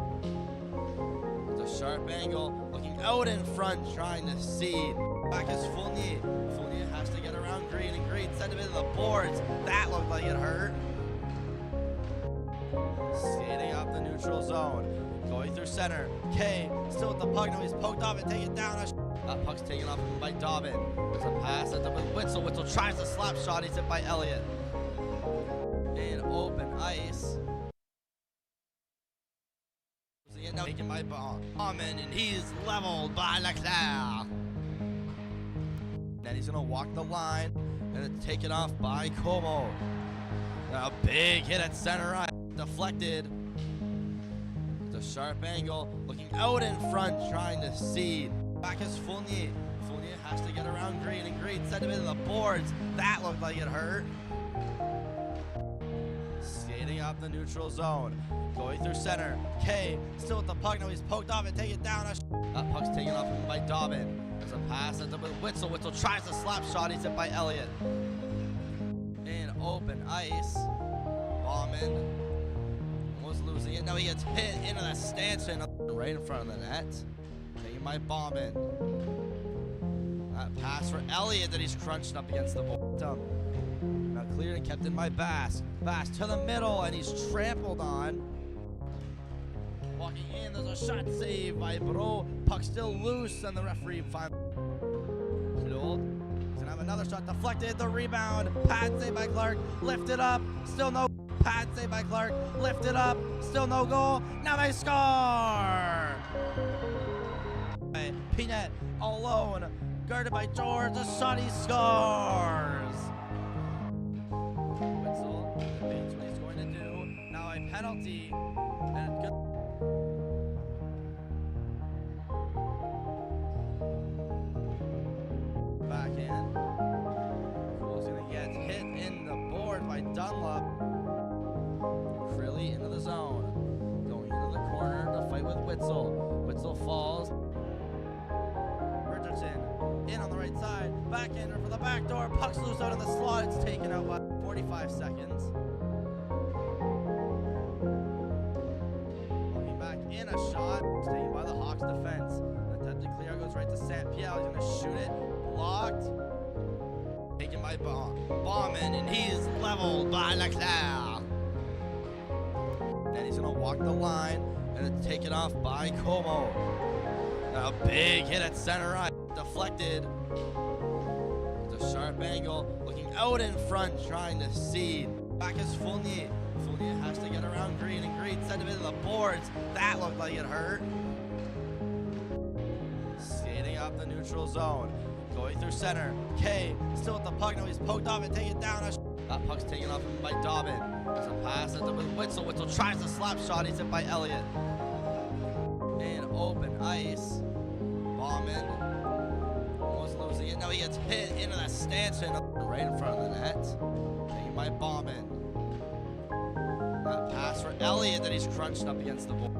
It's a sharp angle. Looking out in front, trying to seed. Back is Fournier. Fournier has to get around Green, and Green sent him into the boards. That looked like it hurt. Skating out the neutral zone. Going through center. Kay still with the puck. Now he's poked off and taken down. That puck's taken off him by Dobbin. There's a pass at the with Witzel. Witzel tries the slap shot. He's hit by Elliott. In open ice. Now taken by Bauman, and he's leveled by Leclerc. Then he's going to walk the line, and it's taken off by Como. A big hit at center right. Deflected. It's a sharp angle. Looking out in front, trying to seed. Back is Fournier. Fournier has to get around Green, and Green sent him into the boards. That looked like it hurt. Skating out the neutral zone. Going through center. Kay still with the puck. Now he's poked off and taken down. That puck's taken off him by Dobbin. There's a pass at the with Witzel. Witzel tries the slap shot. He's hit by Elliott. In open ice. Bauman was losing it. Now he gets hit into the stanchion right in front of the net. Taken by Bauman. That pass for Elliott that he's crunched up against the board. Now cleared and kept in by Bass. Bass to the middle, and he's trampled on. Walking in, there's a shot save by Bro. Puck still loose, and the referee finally. He's gonna have another shot deflected. The rebound. Pad save by Clark. Lifted up. Still no. Pad save by Clark. Lifted up. Still no goal. Now they score. Peanut alone. Guarded by George. A shot, he scores. Witzel debates what he's going to do. Now a penalty. And good. Backhand. Cool's going to get hit in the board by Dunlop. Crilly into the zone. Going into the corner to fight with Witzel. Witzel falls. Richardson in on the right side. Backhander for the back door. Puck's loose out in the slot. It's taken out by 45 seconds. Looking back in a shot. Taken by the Hawks defense. The attempt to clear goes right to St. Pierre. He's going to shoot it. Blocked. Taken by Bauman, and he's leveled by Leclerc. Then he's going to walk the line, and it's taken off by Como. A big hit at center right. Deflected. It's a sharp angle. Looking out in front, trying to seed. Back is Fournier. Fournier has to get around Green, and Green sent him into the boards. That looked like it hurt. Skating up the neutral zone. Going through center. K still with the puck. Now he's poked off and taken down. That puck's taken off him by Dobbin. There's a pass into with Witzel. Witzel tries the slap shot. He's hit by Elliott. In open ice. Bauman almost losing it. Now he gets hit into the stanchion right in front of the net. Taken by Bauman. That pass for Elliott that he's crunched up against the board.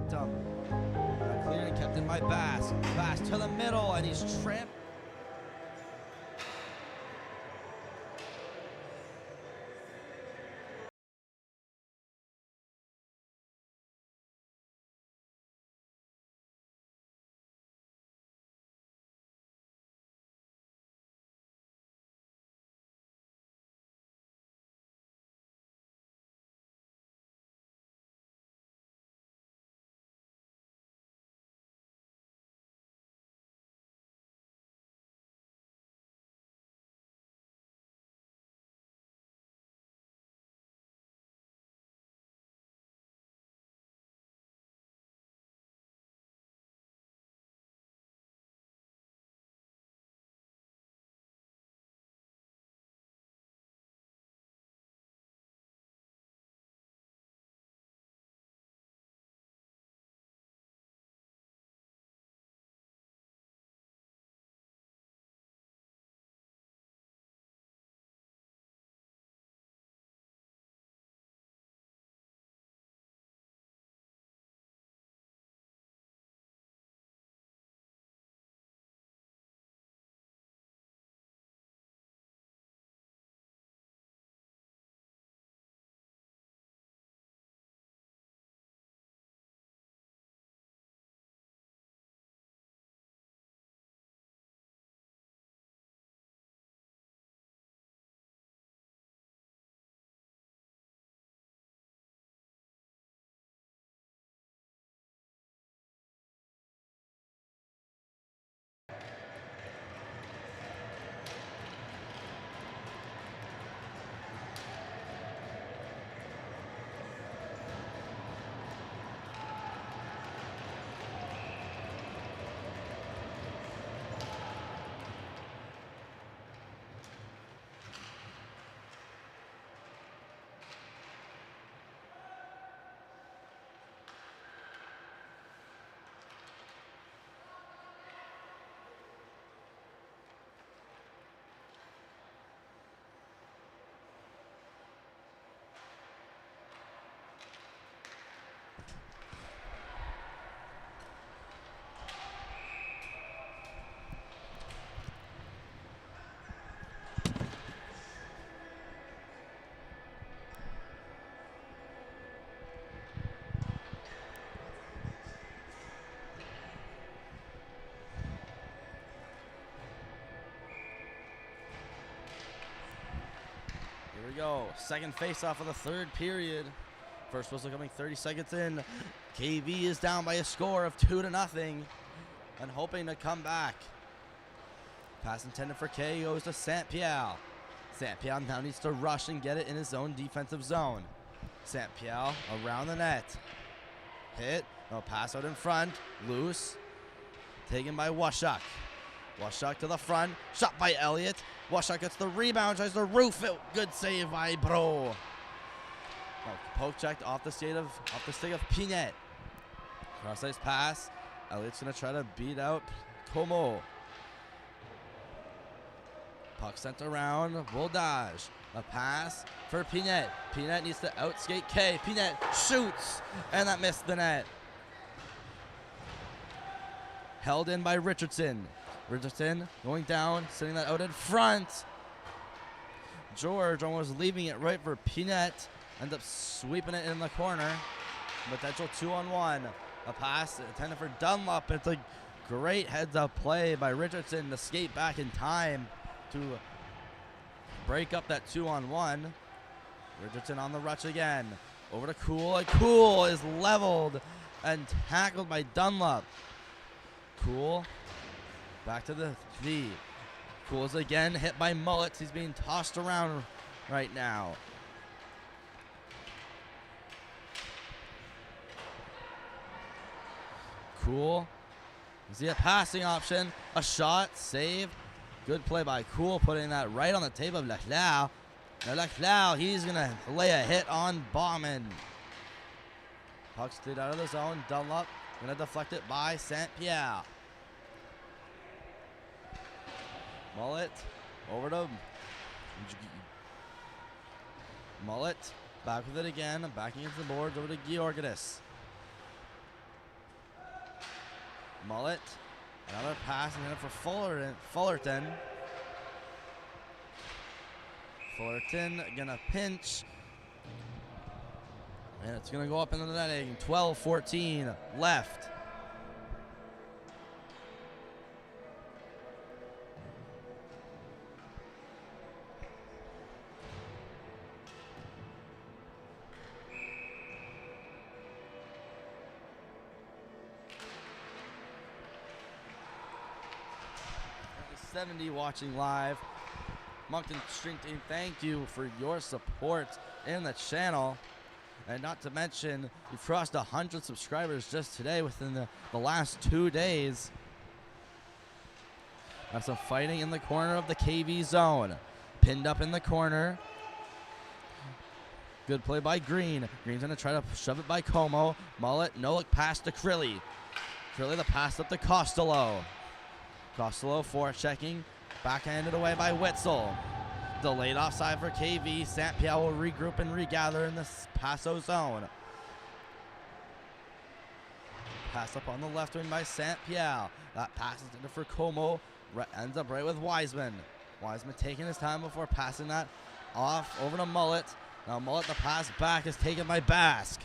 Cleared and kept in by Bass. Bass to the middle and he's tramped. we go. Second face-off of the third period. First whistle coming 30 seconds in. KV is down by a score of 2-0 and hoping to come back. Pass intended for K goes to St. Pierre. St. Pierre now needs to rush and get it in his own defensive zone. St. Pierre around the net. Hit. No pass out in front. Loose. Taken by Washuk. Washuk to the front. Shot by Elliott. Washuk gets the rebound. Tries to roof it. Good save by Bro. Poke checked off the stick of Pinette. Cross ice pass. Elliott's going to try to beat out Como. Puck sent around. Voldage. A pass for Pinette. Pinette needs to outskate K. Pinette shoots. And that missed the net. Held in by Richardson. Richardson going down. Sending that out in front. George almost leaving it right for Pinette. Ends up sweeping it in the corner. Potential 2-on-1. A pass intended for Dunlop. It's a great heads-up play by Richardson to skate back in time to break up that 2-on-1. Richardson on the rush again. Over to Cool. And Cool is leveled and tackled by Dunlop. Cool. Back to the V. Cool is again hit by Mullets. He's being tossed around right now. Cool. You see a passing option. A shot. Save. Good play by Cool, putting that right on the tape of Leclerc. Now Leclerc, he's going to lay a hit on Bauman. Puck slid out of the zone. Dunlop going to deflect it by St. Pierre. Mullet over to Mullet. Back with it again. Back against the boards over to Georgidis. Mullet. Another pass and then for Fullerton. Fullerton gonna pinch. And it's gonna go up into the netting. 12-14 left. Watching live. Moncton String Team, thank you for your support in the channel. And not to mention, we've crossed 100 subscribers just today within the last 2 days. Have some fighting in the corner of the KV zone. Pinned up in the corner. Good play by Green. Green's going to try to shove it by Como. Mullet, no look pass to Crilly. Crilly the pass up to Costello. Costello forechecking. Backhanded away by Witzel. Delayed offside for KV. St. Pierre will regroup and regather in the PASO zone. Pass up on the left wing by St. Pierre. That pass is into for Como. Ends up right with Wiseman. Wiseman taking his time before passing that off over to Mullet. Now Mullet, the pass back is taken by Basque.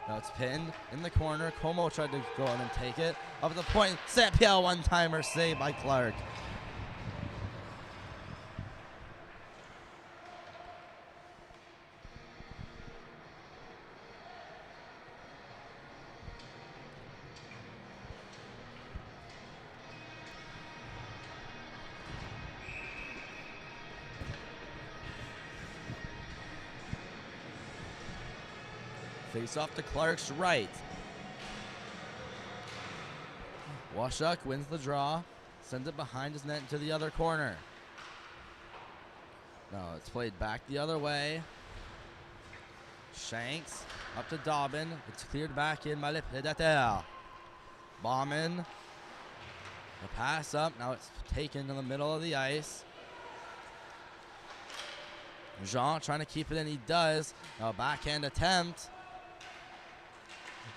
Now it's pinned in the corner. Como tried to go in and take it. Up at the point. St. Pierre one-timer saved by Clark. Face off to Clark's right. Washuk wins the draw. Sends it behind his net into the other corner. No, it's played back the other way. Shanks up to Dobbin. It's cleared back in by Le Predateurs. Bauman. The pass up. Now it's taken in the middle of the ice. Jean trying to keep it in. He does. Now a backhand attempt.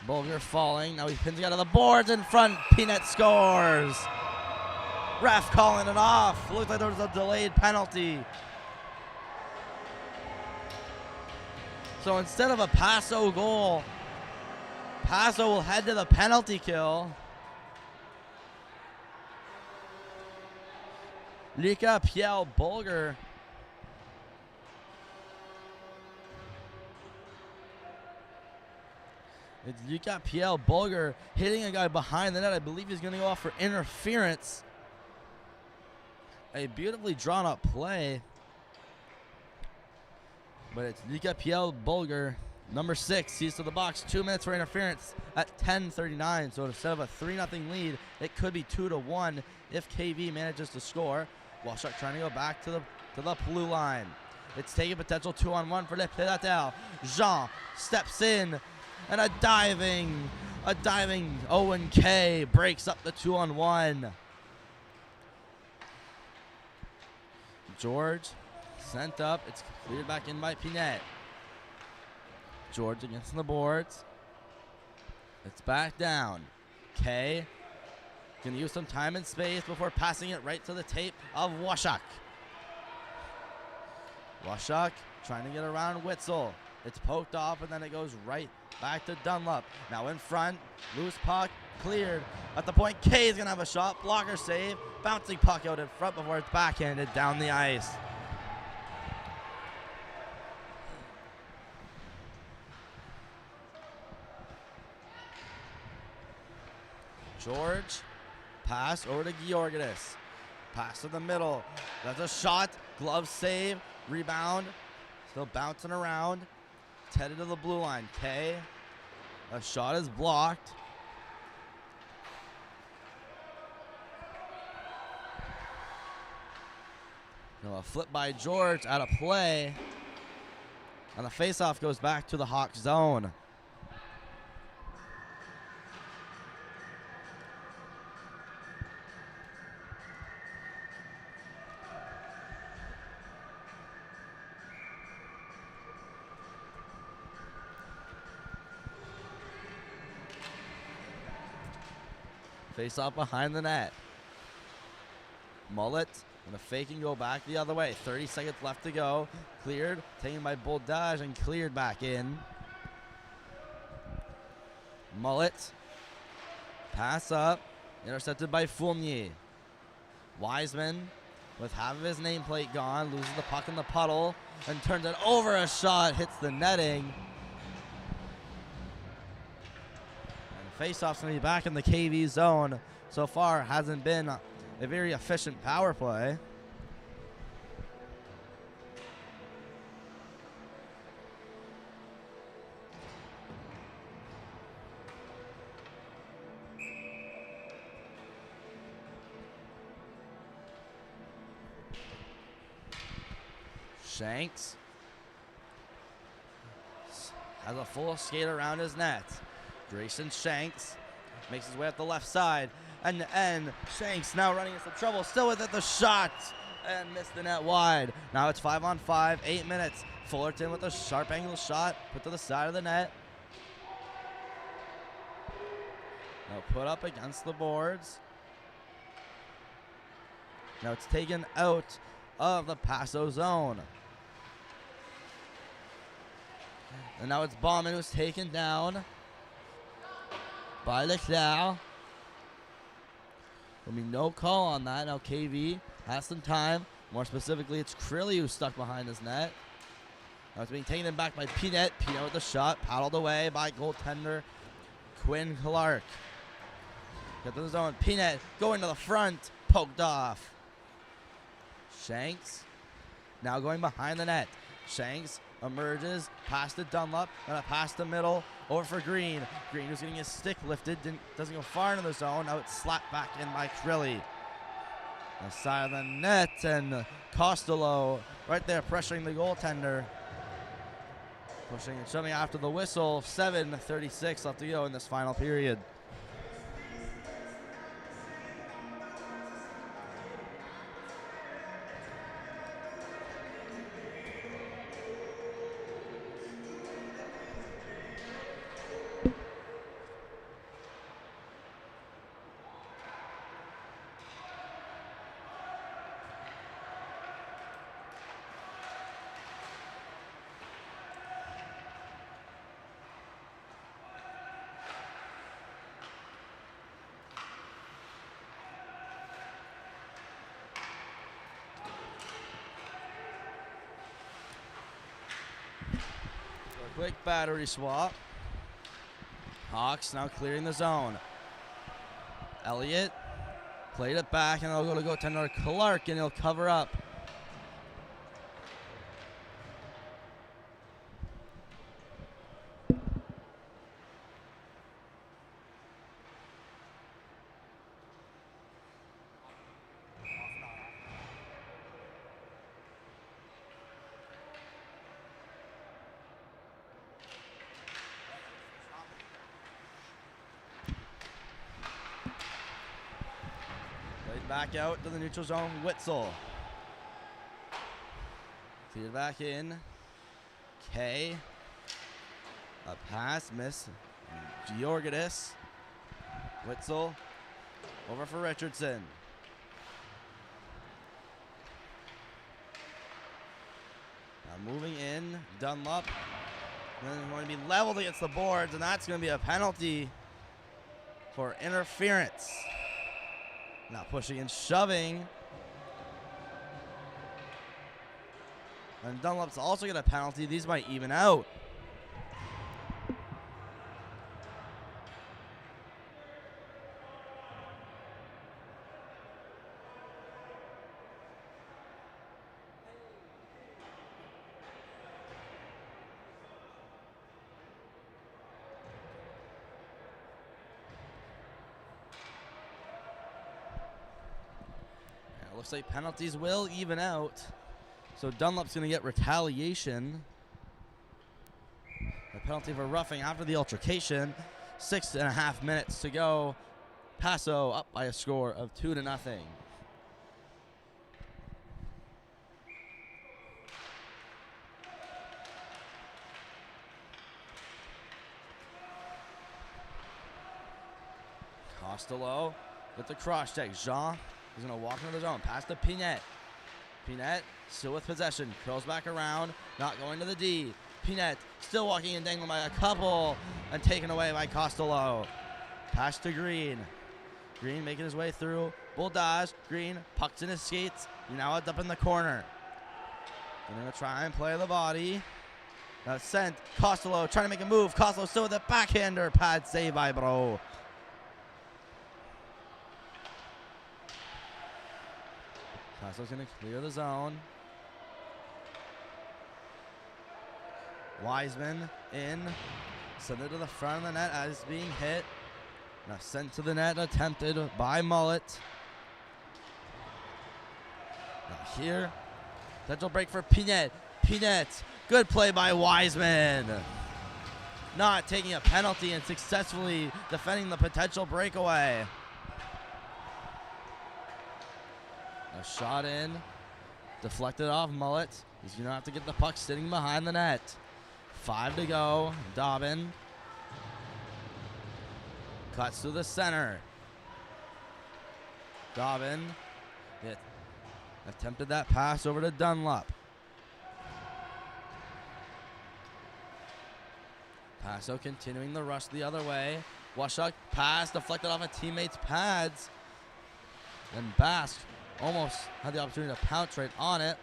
Bulger falling. Now he pins it out of the boards in front. Peanut scores. Ref calling it off. Looked like there was a delayed penalty. So instead of a PASO goal, PASO will head to the penalty kill. Luca Pierre Bulger. It's Luca Pierre Bulger hitting a guy behind the net. I believe he's going to go off for interference. A beautifully drawn up play. But it's Luca Pierre Bulger Number 6 sees to the box. 2 minutes for interference at 10:39. So instead of a 3-0 lead, it could be 2-1 if KV manages to score. Walshuck trying to go back to the blue line. It's taking potential 2-on-1 for the Predateurs. Jean steps in, and a diving Owen K breaks up the 2-on-1. George sent up. It's cleared back in by Pinette. George against the boards. It's back down. K can use some time and space before passing it right to the tape of Washak. Washak trying to get around Witzel. It's poked off, and then it goes right back to Dunlop. Now in front, loose puck, cleared. At the point, K is going to have a shot. Blocker save. Bouncing puck out in front before it's backhanded down the ice. George, pass over to Georgidis. Pass to the middle. That's a shot. Glove save. Rebound. Still bouncing around. It's headed to the blue line. K. A shot is blocked. A flip by George out of play. And the faceoff goes back to the Hawk zone. Face off behind the net. Mullet gonna fake and go back the other way. 30 seconds left to go. Cleared, taken by Boldage and cleared back in. Mullet. Pass up. Intercepted by Fournier. Wiseman, with half of his nameplate gone, loses the puck in the puddle and turns it over. A shot hits the netting. Faceoff's going to be back in the KV zone. So far, hasn't been a very efficient power play. Shanks has a full skate around his net. Grayson Shanks makes his way up the left side. And Shanks now running into trouble. Still with it, the shot. And missed the net wide. Now it's 5-on-5, 8 minutes. Fullerton with a sharp angle shot. Put to the side of the net. Now put up against the boards. Now it's taken out of the PASO zone. And now it's Bauman who's taken down by Leclerc. There'll be no call on that. Now KV has some time. More specifically, it's Crilly who's stuck behind his net. Now it's being taken back by Pinette. Pinette with the shot. Paddled away by goaltender Quinn Clark. Get to the zone. Pinette going to the front. Poked off. Shanks now going behind the net. Shanks emerges, past to Dunlop, and a pass to middle, over for Green. Green was getting his stick lifted, doesn't go far into the zone. Now it's slapped back in by Crilly. The side of the net, and Costello right there pressuring the goaltender. Pushing and shoving after the whistle. 7:36 left to go in this final period. Quick battery swap. Hawks now clearing the zone. Elliott played it back, and they'll go to goaltender Clark, and he'll cover up. back out to the neutral zone. Witzel. Feed it back in. K. A pass, miss. Georgidis. Witzel. Over for Richardson. Now moving in. Dunlop. And then going to be leveled against the boards, and that's going to be a penalty for interference. Now pushing and shoving. And Dunlop's also get a penalty. These might even out. Looks like penalties will even out. So Dunlop's going to get retaliation. A penalty for roughing after the altercation. 6.5 minutes to go. PASO up by a score of 2-0. Costello with the cross check. Jean is going to walk into the zone. Pass to Pinette. Pinette still with possession. Curls back around. Not going to the D. Pinette still walking and dangling by a couple. And taken away by Costello. Pass to Green. Green making his way through. Bull dodge. Green pucks in his skates. Now it's up in the corner. Going to try and play the body. Now sent. Costello trying to make a move. Costello still with a backhander. Pad save by Bro. Passo's going to clear the zone. Wiseman in. Send it to the front of the net as it's being hit. Now sent to the net, attempted by Mullet. Now here, potential break for Pinette. Pinette, good play by Wiseman. Not taking a penalty and successfully defending the potential breakaway. A shot in, deflected off Mullet. He's going to have to get the puck sitting behind the net. 5 to go. Dobbin cuts to the center. Dobbin attempted that pass over to Dunlop. PASO continuing the rush the other way. Washuk pass deflected off a teammate's pads. Then Basque almost had the opportunity to pounce right on it.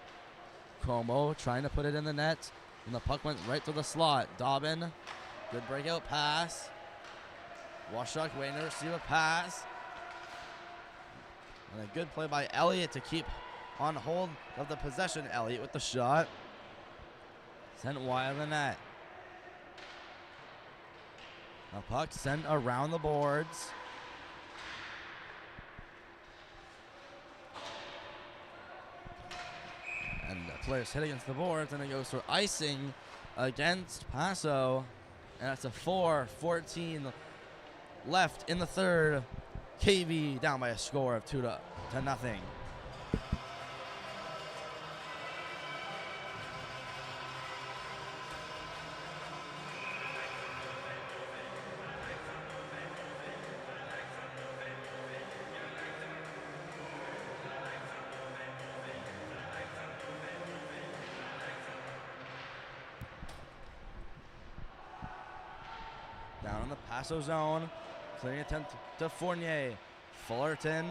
Como trying to put it in the net, and the puck went right to the slot. Dobbin, good breakout pass. Washuk waiting to receive a pass. And a good play by Elliott to keep on hold of the possession. Elliott with the shot. Sent wide of the net. A puck sent around the boards. And the players hit against the boards, and it goes for icing against PASO. And that's a 4:14 left in the third. KV down by a score of 2-0. Down in the PASO zone. Clearing attempt to Fournier. Fullerton,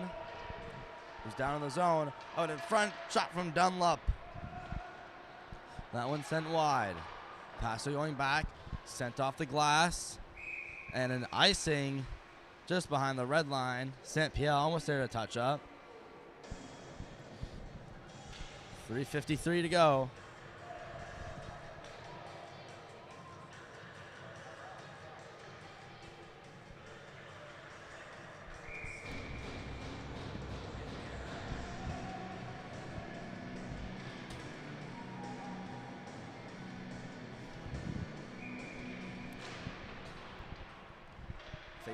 who's down in the zone. Out in front. Shot from Dunlop. That one sent wide. PASO going back. Sent off the glass. And an icing just behind the red line. St. Pierre almost there to touch up. 3:53 to go.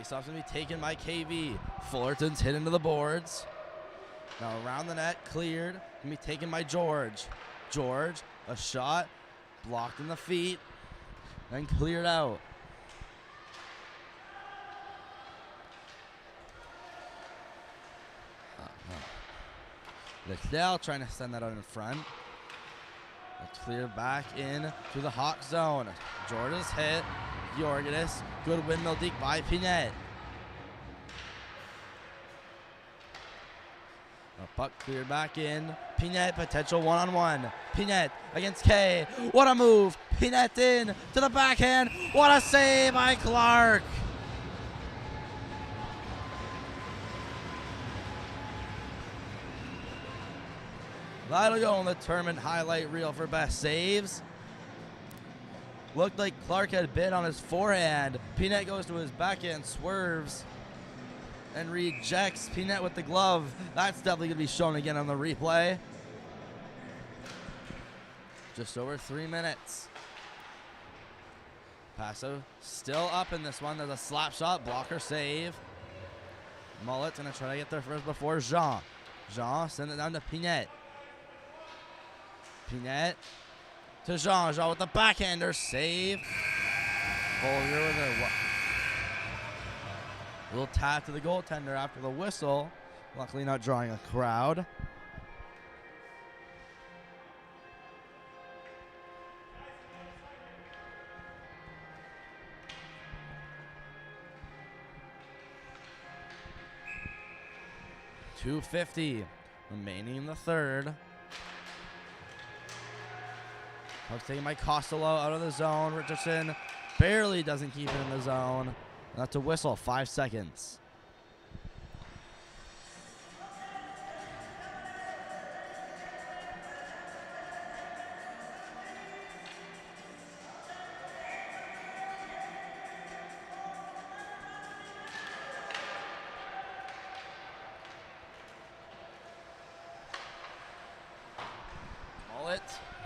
Faceoff's going to be taken by KV. Fullerton's hit into the boards. Now around the net, cleared. Can be taken by George. George, a shot, blocked in the feet, then cleared out. Leclerc trying to send that out in front. A clear back in to the Hawk zone. Jordan's hit. Jorgidis. Good windmill deke by Pinette. A puck cleared back in. Pinette, potential one-on-one. Pinette against K. What a move. Pinette in to the backhand. What a save by Clark. That'll go on the tournament highlight reel for best saves. Looked like Clark had bit on his forehand. Pinette goes to his backhand, swerves, and rejects Pinette with the glove. That's definitely going to be shown again on the replay. Just over 3 minutes. PASO still up in this one. There's a slap shot, blocker save. Mullet's going to try to get there first before Jean. Jean send it down to Pinette. Pinette to Jean. Jean with the backhander. Save. Bolger with a little tap to the goaltender after the whistle. Luckily not drawing a crowd. .250 remaining in the third. Puck's taken by Costello out of the zone. Richardson barely doesn't keep it in the zone. And that's a whistle, 5 seconds.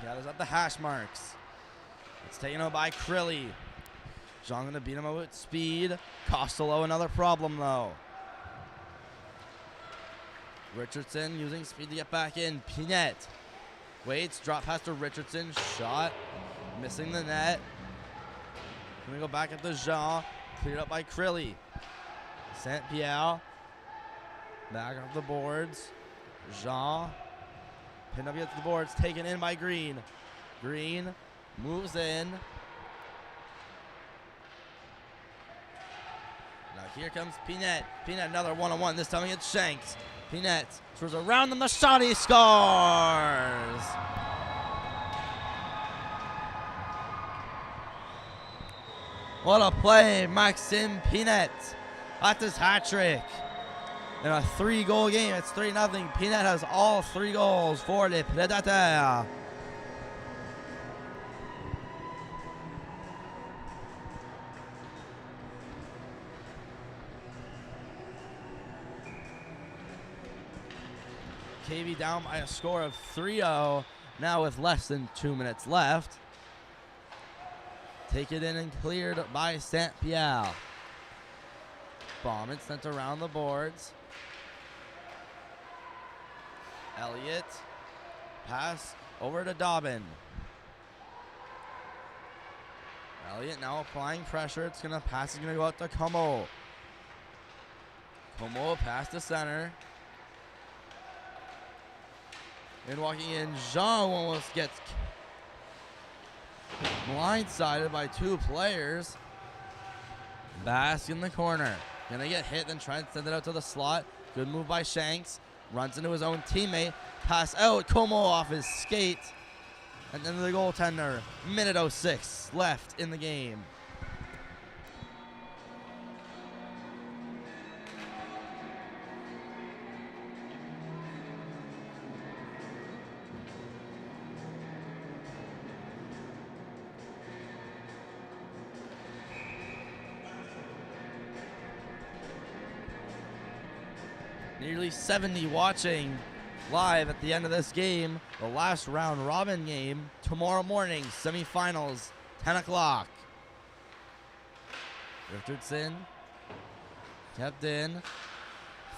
Got us at the hash marks. It's taken out by Crilly. Jean gonna beat him out with speed. Costello another problem though. Richardson using speed to get back in. Pinette waits, drop pass to Richardson. Shot, missing the net. Gonna go back up to Jean. Cleared up by Crilly. St. Pierre back off the boards. Jean. Pinned up against the boards, taken in by Green. Green moves in. Now here comes Pinette. Pinette another one-on-one, this time against Shanks. Pinette throws around them, the shot, he scores! What a play, Maxime Pinette. That's his hat trick. In a 3-goal game, it's 3-0. Pinette has all 3 goals for the Predateurs. KV down by a score of 3-0, now with less than 2 minutes left. Take it in and cleared by St. Pierre. Bomb it sent around the boards. Elliott, pass over to Dobbin. Elliott now applying pressure. It's gonna pass. Is gonna go out to Como. Como pass to center. And walking in, Jean almost gets blindsided by 2 players. Bask in the corner. Gonna get hit, then try and send it out to the slot. Good move by Shanks. Runs into his own teammate. Pass out. Como off his skate. And then the goaltender. Minute 06 left in the game. Nearly 70 watching live at the end of this game. The last round robin game tomorrow morning. Semifinals, 10 o'clock. Richardson kept in.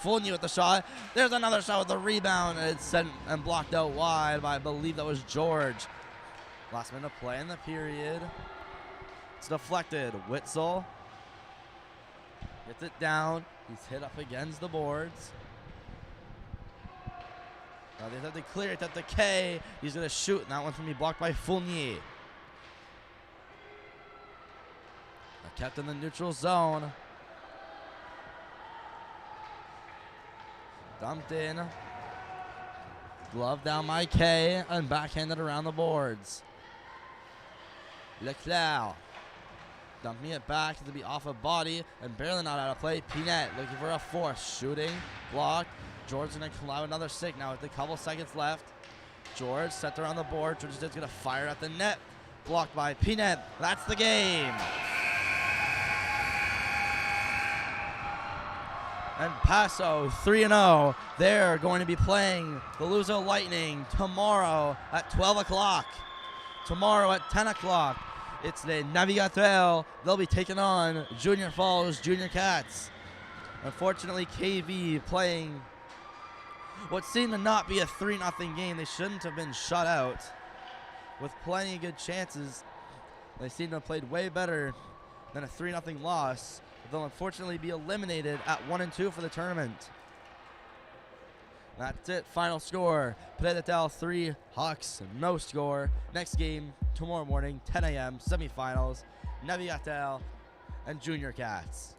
Fournier with the shot. There's another shot with the rebound, and it's sent and blocked out wide by, I believe that was George. Last minute of play in the period. It's deflected. Witzel gets it down. He's hit up against the boards. Now they have to clear it at the K. He's going to shoot, and that one's going to be blocked by Fournier. Kept in the neutral zone. Dumped in. Glove down by K and backhanded around the boards. Leclerc dumping it back to be off a body and barely not out of play. Pinette looking for a force. Shooting. Blocked. George going to allow another stick now with a couple seconds left. George set around the board. George is going to fire at the net. Blocked by Pinette. That's the game. And PASO 3-0. They're going to be playing the Luso Lightning tomorrow at 12 o'clock. Tomorrow at 10 o'clock, it's the Navigateur. They'll be taking on Junior Falls Junior Cats. Unfortunately, KV playing what seemed to not be a 3-0 game. They shouldn't have been shut out with plenty of good chances. They seem to have played way better than a 3-0 loss. They'll unfortunately be eliminated at 1-2 for the tournament. That's it. Final score: Predateurs 3, Hawks no score. Next game tomorrow morning, 10 a.m. semifinals, Navigateur and Junior Cats.